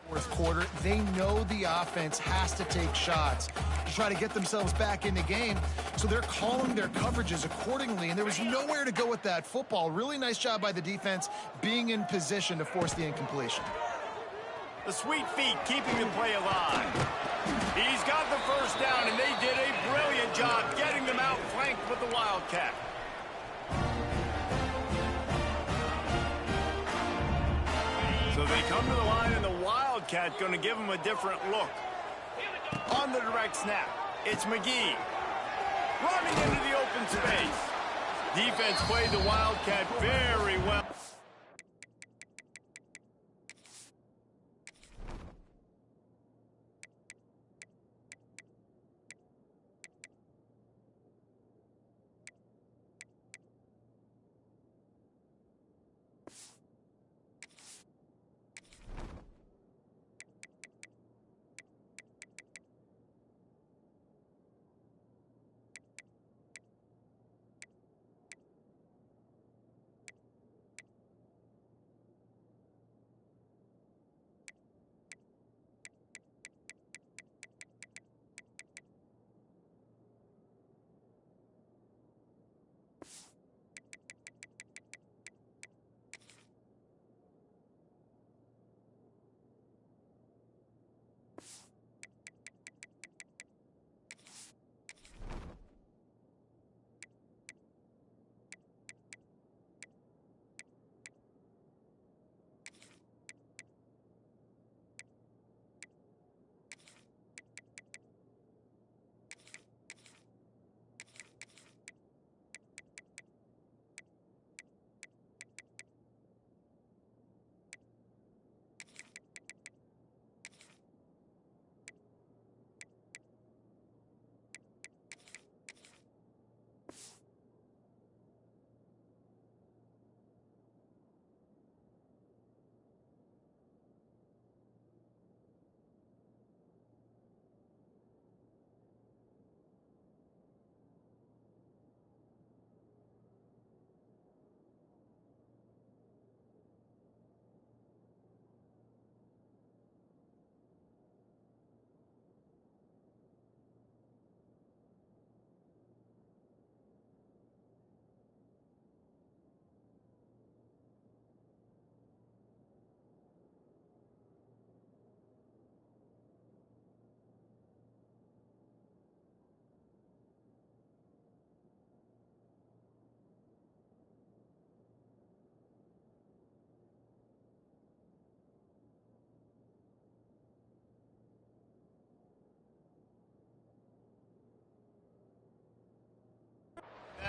Fourth quarter, they know the offense has to take shots to try to get themselves back in the game, so they're calling their coverages accordingly, and there was nowhere to go with that football. Really nice job by the defense being in position to force the incompletion. The sweet feet keeping the play alive. He's got the first down, and they did a brilliant job getting them out flanked with the Wildcat. So they come to the line, and the Wildcat going to give them a different look. On the direct snap, it's McGee. Running into the open space. Defense played the Wildcat very well.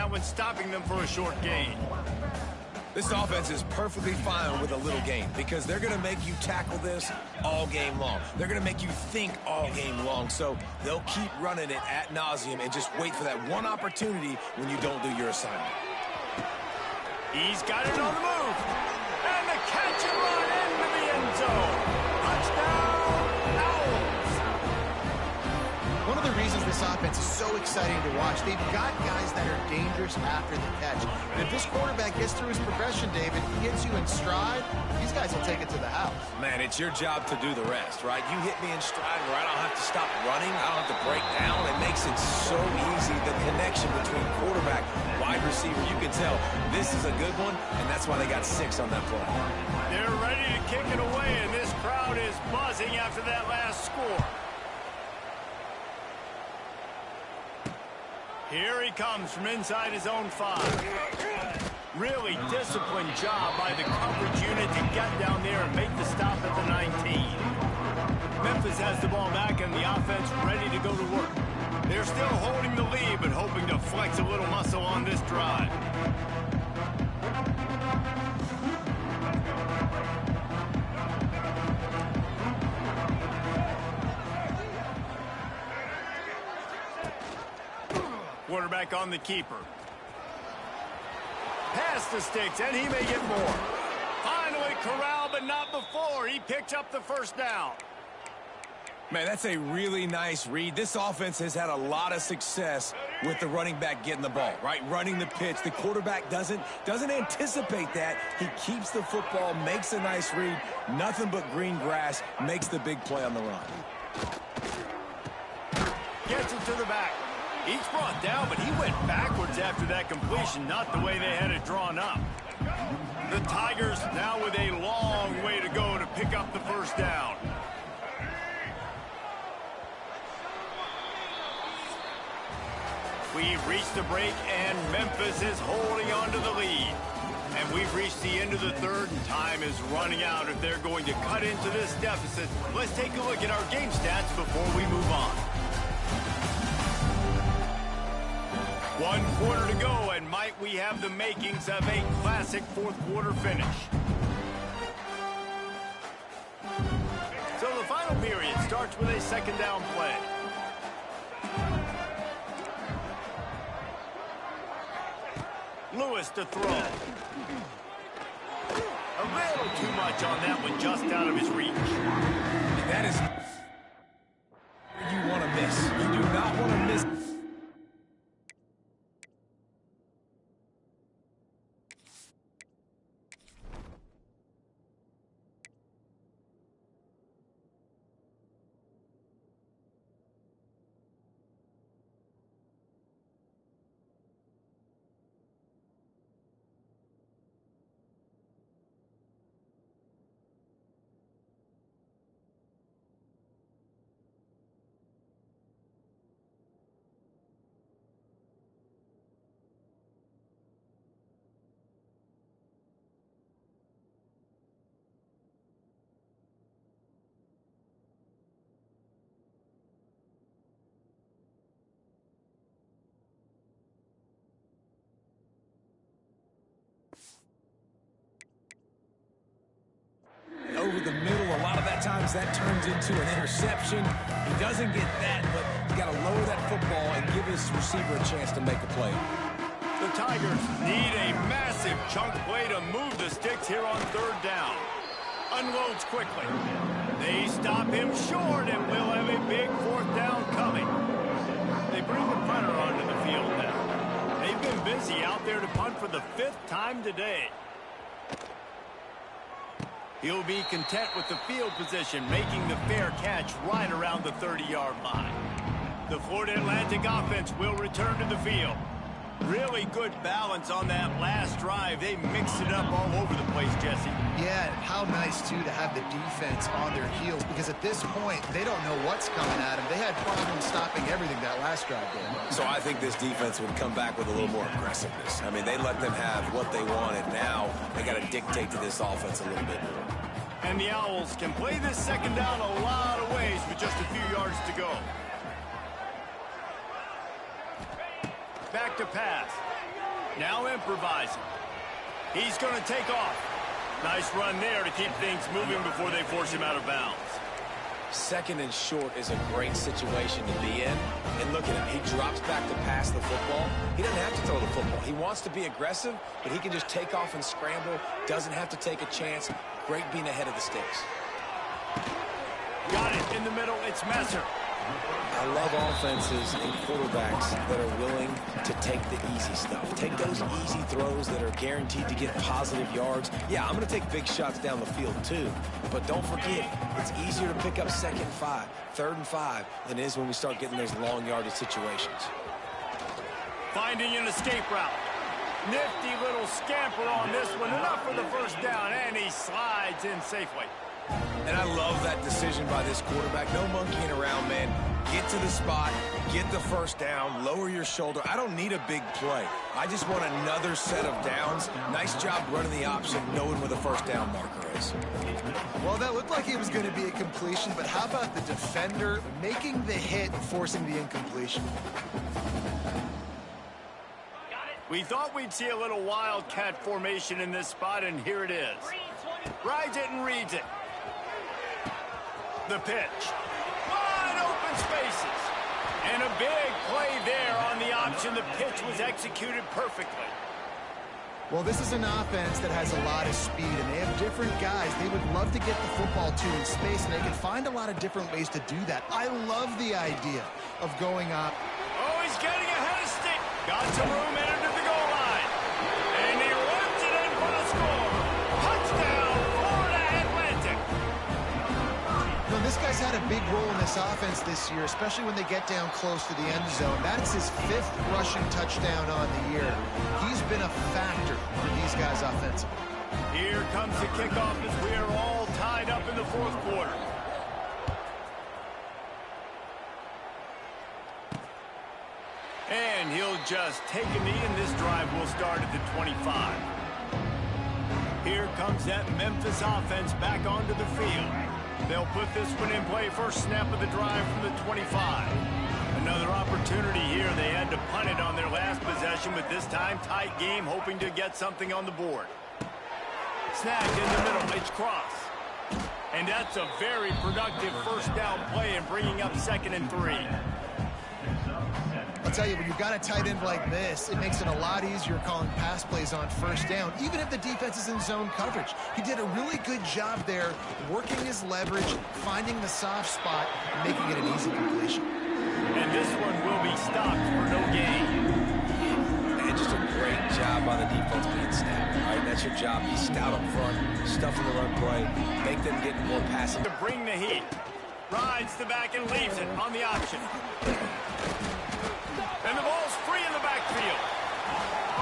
That one's stopping them for a short gain. This offense is perfectly fine with a little gain because they're going to make you tackle this all game long. They're going to make you think all game long. So they'll keep running it ad nauseum and just wait for that one opportunity when you don't do your assignment. He's got it on the move. And the catch and run into the end zone. Touchdown, Owls. One of the reasons this offense is so exciting to watch, they've got guys that are dangerous after the catch. And if this quarterback gets through his progression, David, he gets you in stride, these guys will take it to the house. Man, it's your job to do the rest, right? You hit me in stride where I don't have to stop running. I don't have to break down. It makes it so easy. The connection between quarterback, wide receiver, you can tell this is a good one, and that's why they got 6 on that play. They're ready to kick it away, and this crowd is buzzing after that last score. Here he comes from inside his own 5. Really disciplined job by the coverage unit to get down there and make the stop at the 19. Memphis has the ball back and the offense ready to go to work. They're still holding the lead, but hoping to flex a little muscle on this drive. Quarterback on the keeper. Pass the sticks, and he may get more. Finally corralled, but not before. He picked up the first down. Man, that's a really nice read. This offense has had a lot of success with the running back getting the ball, right? Running the pitch. The quarterback doesn't anticipate that. He keeps the football, makes a nice read. Nothing but green grass, makes the big play on the run. Gets it to the back. He's brought down, but he went backwards after that completion, not the way they had it drawn up. The Tigers now with a long way to go to pick up the first down. We've reached the break, and Memphis is holding on to the lead. And we've reached the end of the third, and time is running out if they're going to cut into this deficit. Let's take a look at our game stats before we move on. 1 quarter to go, and might we have the makings of a classic fourth quarter finish. So the final period starts with a second down play. Lewis to throw. A little too much on that one, just out of his reach. And that is where you want to miss. You do not want to miss. Over the middle, a lot of that times that turns into an interception. He doesn't get that, but you got to lower that football and give his receiver a chance to make a play. The Tigers need a massive chunk play to move the sticks here on third down. Unloads quickly. They stop him short, and we'll have a big fourth down coming. They bring the punter onto the field now. They've been busy out there to punt for the 5th time today. He'll be content with the field position, making the fair catch right around the 30-yard line. The Florida Atlantic offense will return to the field. Really good balance on that last drive. They mixed it up all over the place, Jesse. Yeah, and how nice, too, to have the defense on their heels, because at this point, they don't know what's coming at them. They had problems stopping everything that last drive did. So I think this defense would come back with a little more aggressiveness. I mean, they let them have what they wanted. Now they got to dictate to this offense a little bit more. And the Owls can play this second down a lot of ways with just a few yards to go. Back to pass. Now improvising. He's going to take off. Nice run there to keep things moving before they force him out of bounds. Second and short is a great situation to be in. And look at him. He drops back to pass the football. He doesn't have to throw the football. He wants to be aggressive, but he can just take off and scramble. Doesn't have to take a chance. Great being ahead of the sticks. Got it in the middle. It's Messer. I love offenses and quarterbacks that are willing to take the easy stuff. Take those easy throws that are guaranteed to get positive yards. Yeah, I'm going to take big shots down the field too. But don't forget, it's easier to pick up 2nd and 5, 3rd and 5 than it is when we start getting those long yardage situations. Finding an escape route. Nifty little scamper on this one. Enough for the first down, and he slides in safely. And I love that decision by this quarterback. No monkeying around, man. Get to the spot, get the first down, lower your shoulder. I don't need a big play. I just want another set of downs. Nice job running the option, knowing where the first down marker is. Well, that looked like it was going to be a completion, but how about the defender making the hit and forcing the incompletion? We thought we'd see a little wildcat formation in this spot, and here it is. Rides it and reads it. The pitch. Wide open spaces. And a big play there on the option. The pitch was executed perfectly. Well, this is an offense that has a lot of speed, and they have different guys they would love to get the football to in space, and they can find a lot of different ways to do that. I love the idea of going up. Oh, he's getting ahead of stick. Got some room, entered to the goal line. And he runs it in for the score. Touchdown, Florida Atlantic. You know, this guy's had a big role in this offense this year, especially when they get down close to the end zone. That's his 5th rushing touchdown on the year. He's been a factor for these guys offensively. Here comes the kickoff as we are all tied up in the 4th quarter. And he'll just take a knee, and this drive will start at the 25. Here comes that Memphis offense back onto the field. They'll put this one in play. First snap of the drive from the 25. Another opportunity here. They had to punt it on their last possession, but this time tight game, hoping to get something on the board. Snagged in the middle. It's cross. And that's a very productive first down play and bringing up 2nd and 3. I'll tell you, when you've got a tight end like this, it makes it a lot easier calling pass plays on first down, even if the defense is in zone coverage. He did a really good job there, working his leverage, finding the soft spot, and making it an easy completion. And this one will be stopped for no gain. And just a great job by the defense being stout. All right, that's your job. Be stout up front, stuff in the run play, make them get more passing. To bring the heat. Rides the back and leaves it on the option. And the ball's free in the backfield.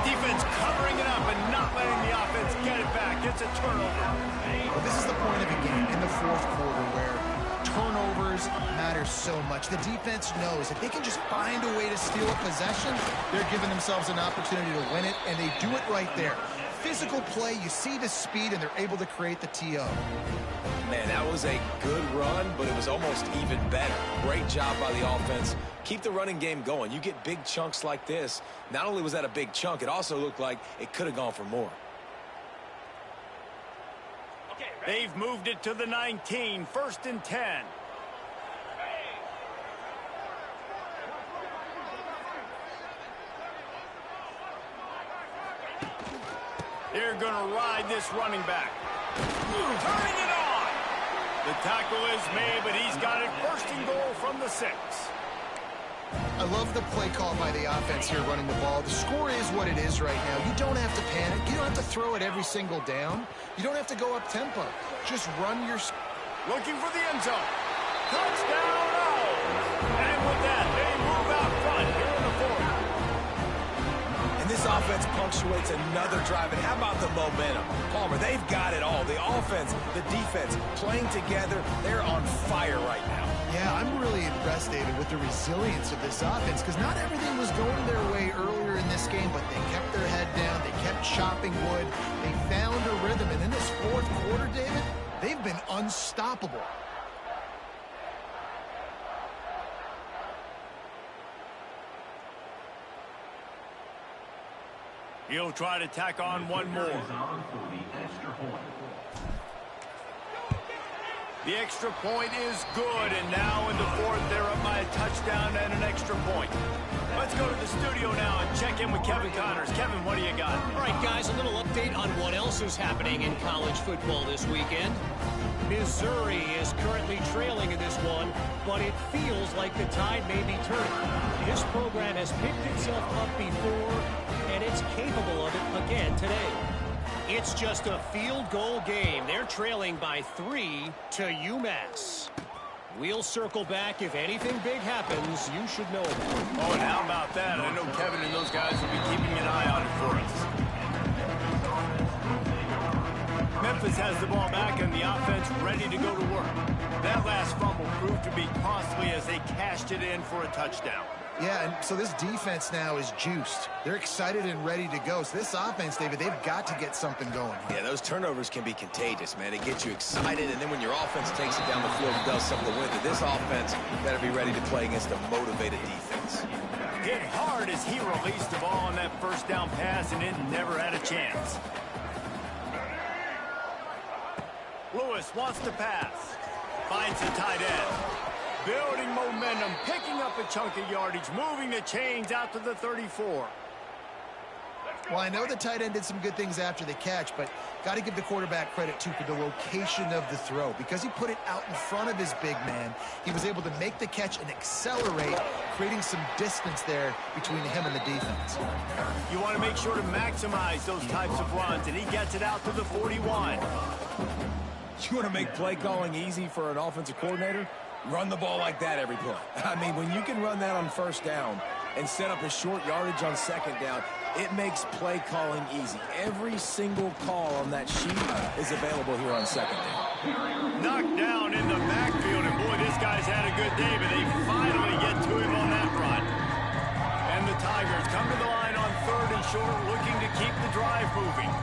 Defense covering it up and not letting the offense get it back. It's a turnover. Well, this is the point of a game in the 4th quarter where turnovers matter so much. The defense knows if they can just find a way to steal a possession, they're giving themselves an opportunity to win it, and they do it right there. Physical play, you see the speed, and they're able to create the TO. Man, that was a good run, but it was almost even better. Great job by the offense. Keep the running game going. You get big chunks like this. Not only was that a big chunk, it also looked like it could have gone for more. They've moved it to the 19, 1st and 10. They're going to ride this running back. Turning it on. The tackle is made, but he's got it 1st and goal from the 6. I love the play call by the offense here running the ball. The score is what it is right now. You don't have to panic. You don't have to throw it every single down. You don't have to go up tempo. Just run your... Looking for the end zone. Touchdown, oh! And with that, they move out front here in the 4th. And this offense punctuates another drive. And how about the momentum? Palmer, they've got it all. The offense, the defense, playing together. They're on fire right now. Yeah, I'm really impressed, David, with the resilience of this offense, because not everything was going their way earlier in this game, but they kept their head down, they kept chopping wood, they found a rhythm, and in this 4th quarter, David, they've been unstoppable. He'll try to tack on one more. The extra point is good, and now in the fourth, they're up by a touchdown and an extra point. Let's go to the studio now and check in with Kevin Connors. Kevin, what do you got? All right, guys, a little update on what else is happening in college football this weekend. Missouri is currently trailing in this one, but it feels like the tide may be turning. This program has picked itself up before, and it's capable of it again today. It's just a field goal game. They're trailing by 3 to UMass. We'll circle back. If anything big happens, you should know about it. Oh, and how about that? I know Kevin and those guys will be keeping an eye on it for us. Memphis has the ball back and the offense ready to go to work. That last fumble proved to be costly as they cashed it in for a touchdown. Yeah, and so this defense now is juiced. They're excited and ready to go. So this offense, David, they've got to get something going. Yeah, those turnovers can be contagious, man. It gets you excited, and then when your offense takes it down the field and does something with it, this offense better be ready to play against a motivated defense. Hit hard as he released the ball on that first down pass, and it never had a chance. Lewis wants to pass. Finds the tight end. Building momentum, picking up a chunk of yardage, moving the chains out to the 34. Well, I know the tight end did some good things after the catch, but got to give the quarterback credit, too, for the location of the throw. Because he put it out in front of his big man, he was able to make the catch and accelerate, creating some distance there between him and the defense. You want to make sure to maximize those types of runs, and he gets it out to the 41. You want to make play calling easy for an offensive coordinator? Run the ball like that every play. I mean, when you can run that on first down and set up a short yardage on second down, it makes play calling easy. Every single call on that sheet is available here on second down. Knocked down in the backfield, and boy, this guy's had a good day, but they finally get to him on that run. And the Tigers come to the line on 3rd and short, looking to keep the drive moving.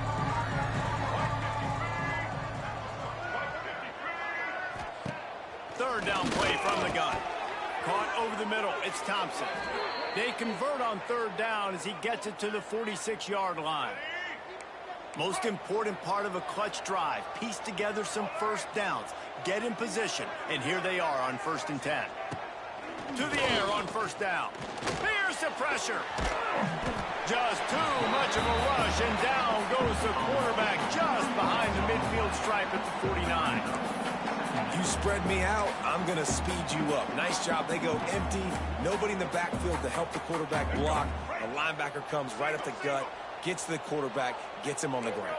Third down play from the gun. Caught over the middle. It's Thompson. They convert on 3rd down as he gets it to the 46-yard line. Most important part of a clutch drive. Piece together some first downs. Get in position. And here they are on 1st and 10. To the air on 1st down. Here's the pressure. Just too much of a rush, and down goes the quarterback just behind the midfield stripe at the 49. You spread me out, I'm going to speed you up. Nice job. They go empty. Nobody in the backfield to help the quarterback block. A linebacker comes right up the gut, gets to the quarterback, gets him on the ground.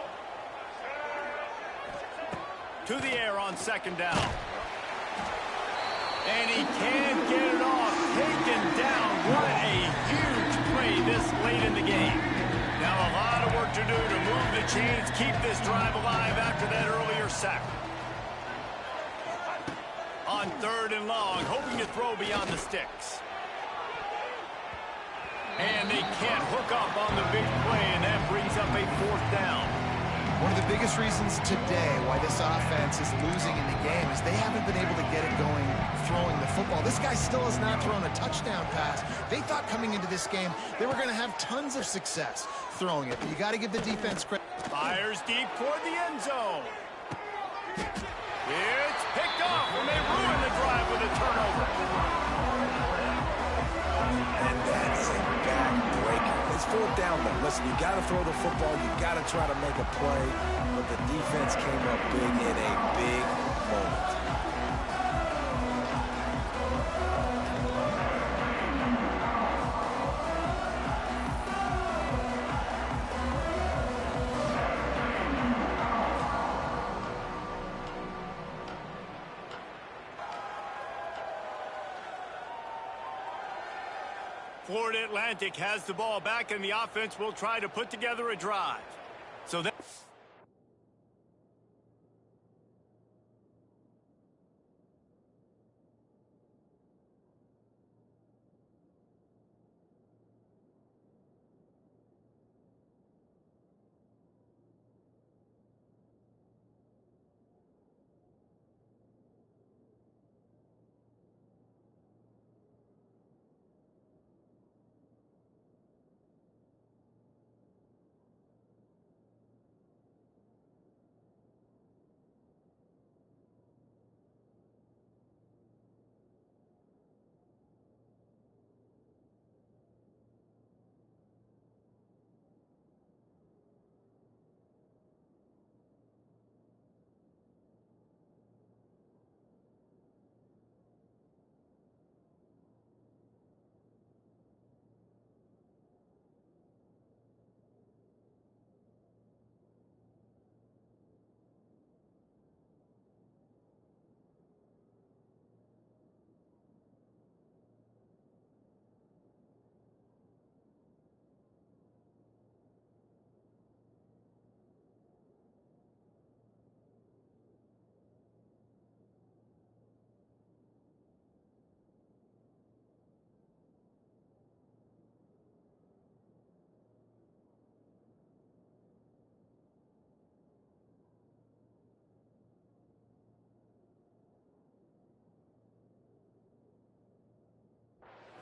To the air on 2nd down. And he can't get it off. Taken down. What a huge play this late in the game. Now a lot of work to do to move the chains, keep this drive alive after that earlier sack. On 3rd and long, hoping to throw beyond the sticks. And they can't hook up on the big play, and that brings up a 4th down. One of the biggest reasons today why this offense is losing in the game is they haven't been able to get it going throwing the football. This guy still has not thrown a touchdown pass. They thought coming into this game they were going to have tons of success throwing it, but you got to give the defense credit. Fires deep toward the end zone. It's picked off, and they ruin the drive with a turnover. And that is a back-breaker. It's 4th down, though. Listen, you got to throw the football. You got to try to make a play. But the defense came up big in a big moment. Florida Atlantic has the ball back, and the offense will try to put together a drive. So that...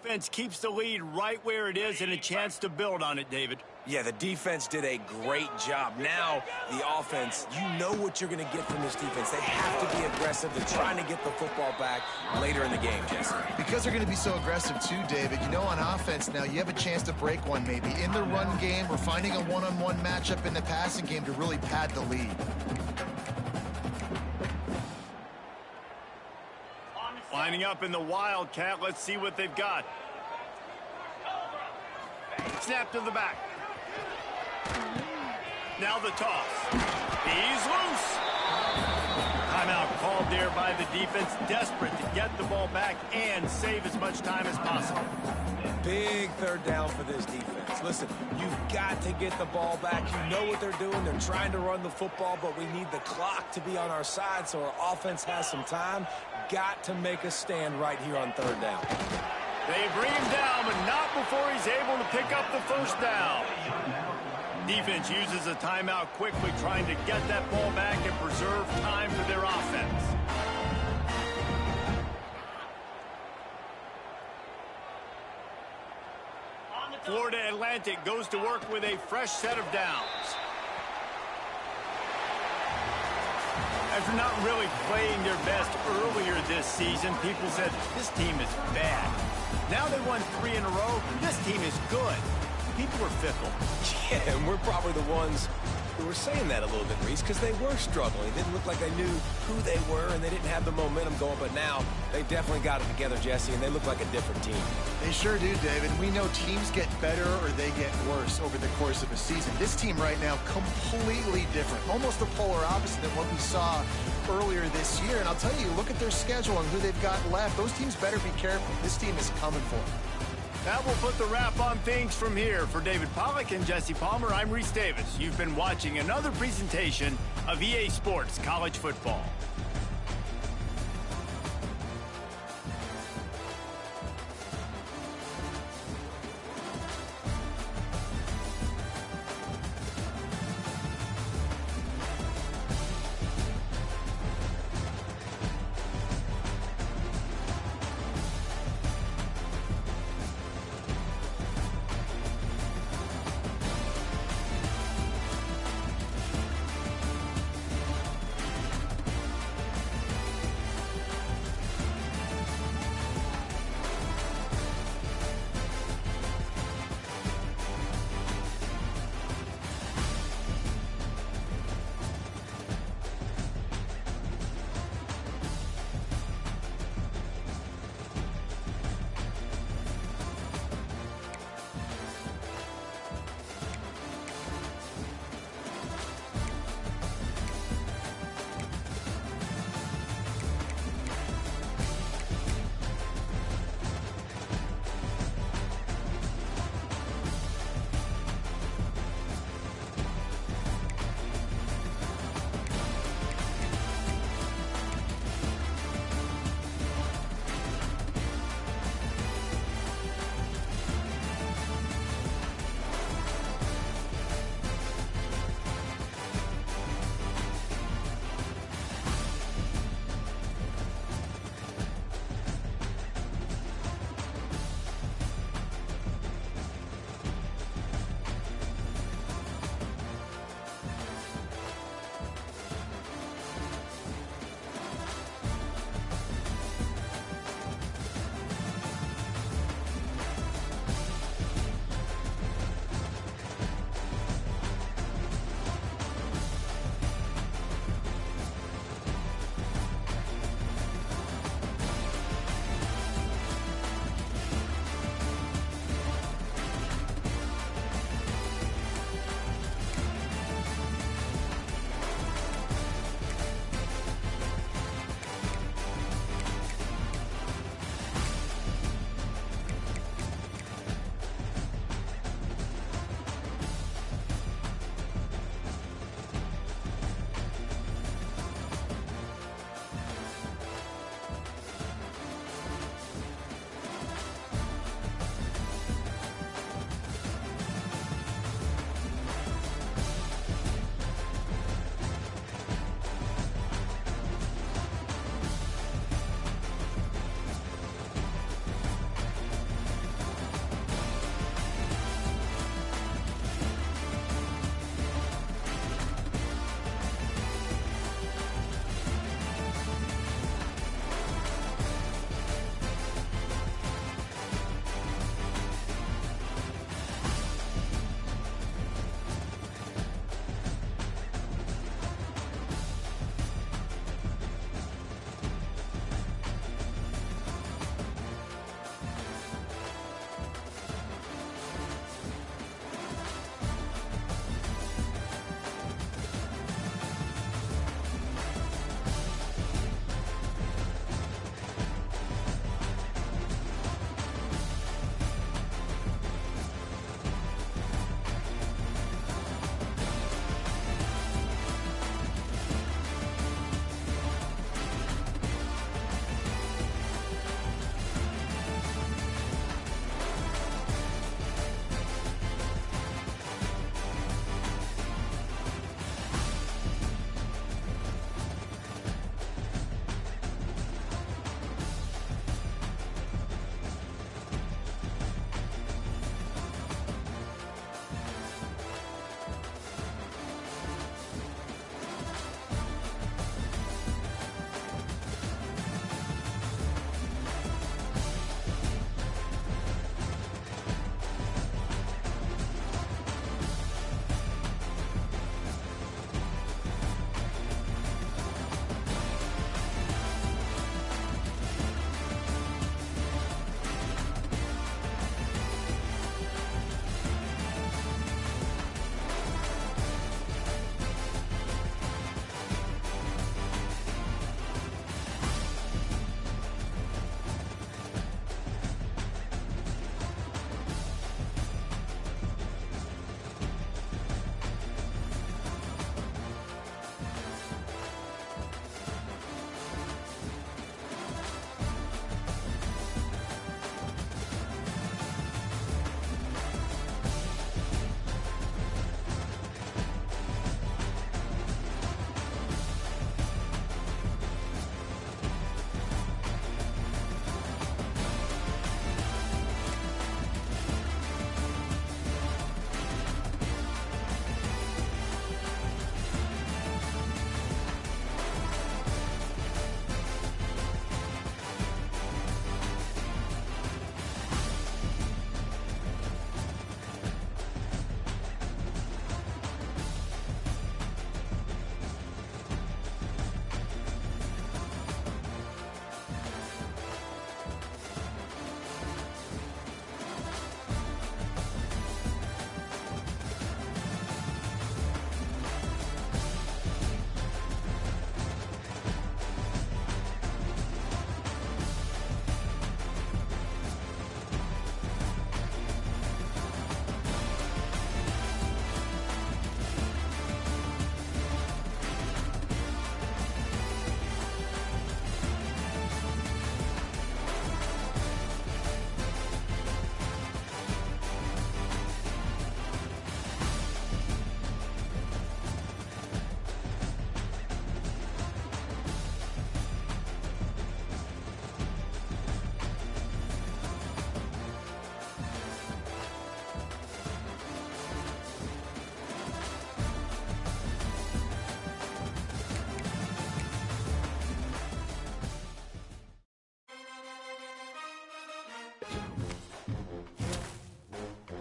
Defense keeps the lead right where it is and a chance to build on it, David. Yeah, the defense did a great job. Now, the offense, you know what you're going to get from this defense. They have to be aggressive. They're trying to get the football back later in the game, Jesse. Because they're going to be so aggressive too, David, you know, on offense now, you have a chance to break one maybe in the run game or finding a one-on-one matchup in the passing game to really pad the lead. Lining up in the Wildcat. Let's see what they've got. Snap to the back. Now the toss. He's loose. Timeout called there by the defense, desperate to get the ball back and save as much time as possible. Big third down for this defense. Listen, you've got to get the ball back. You know what they're doing. They're trying to run the football, but we need the clock to be on our side so our offense has some time. Got to make a stand right here on third down. They bring him down, but not before he's able to pick up the first down. Defense uses a timeout quickly, trying to get that ball back and preserve time for their offense. Florida Atlantic goes to work with a fresh set of downs. After not really playing their best earlier this season, people said, this team is bad. Now they won 3 in a row. This team is good. People are fickle. Yeah, and we're probably the ones who were saying that a little bit, Reese, because they were struggling. It didn't look like they knew who they were, and they didn't have the momentum going. But now they definitely got it together, Jesse, and they look like a different team. They sure do, David. We know teams get better or they get worse over the course of a season. This team right now, completely different. Almost the polar opposite than what we saw earlier this year. And I'll tell you, look at their schedule and who they've got left. Those teams better be careful. This team is coming for them. That will put the wrap on things from here. For David Pollack and Jesse Palmer, I'm Reese Davis. You've been watching another presentation of EA Sports College Football.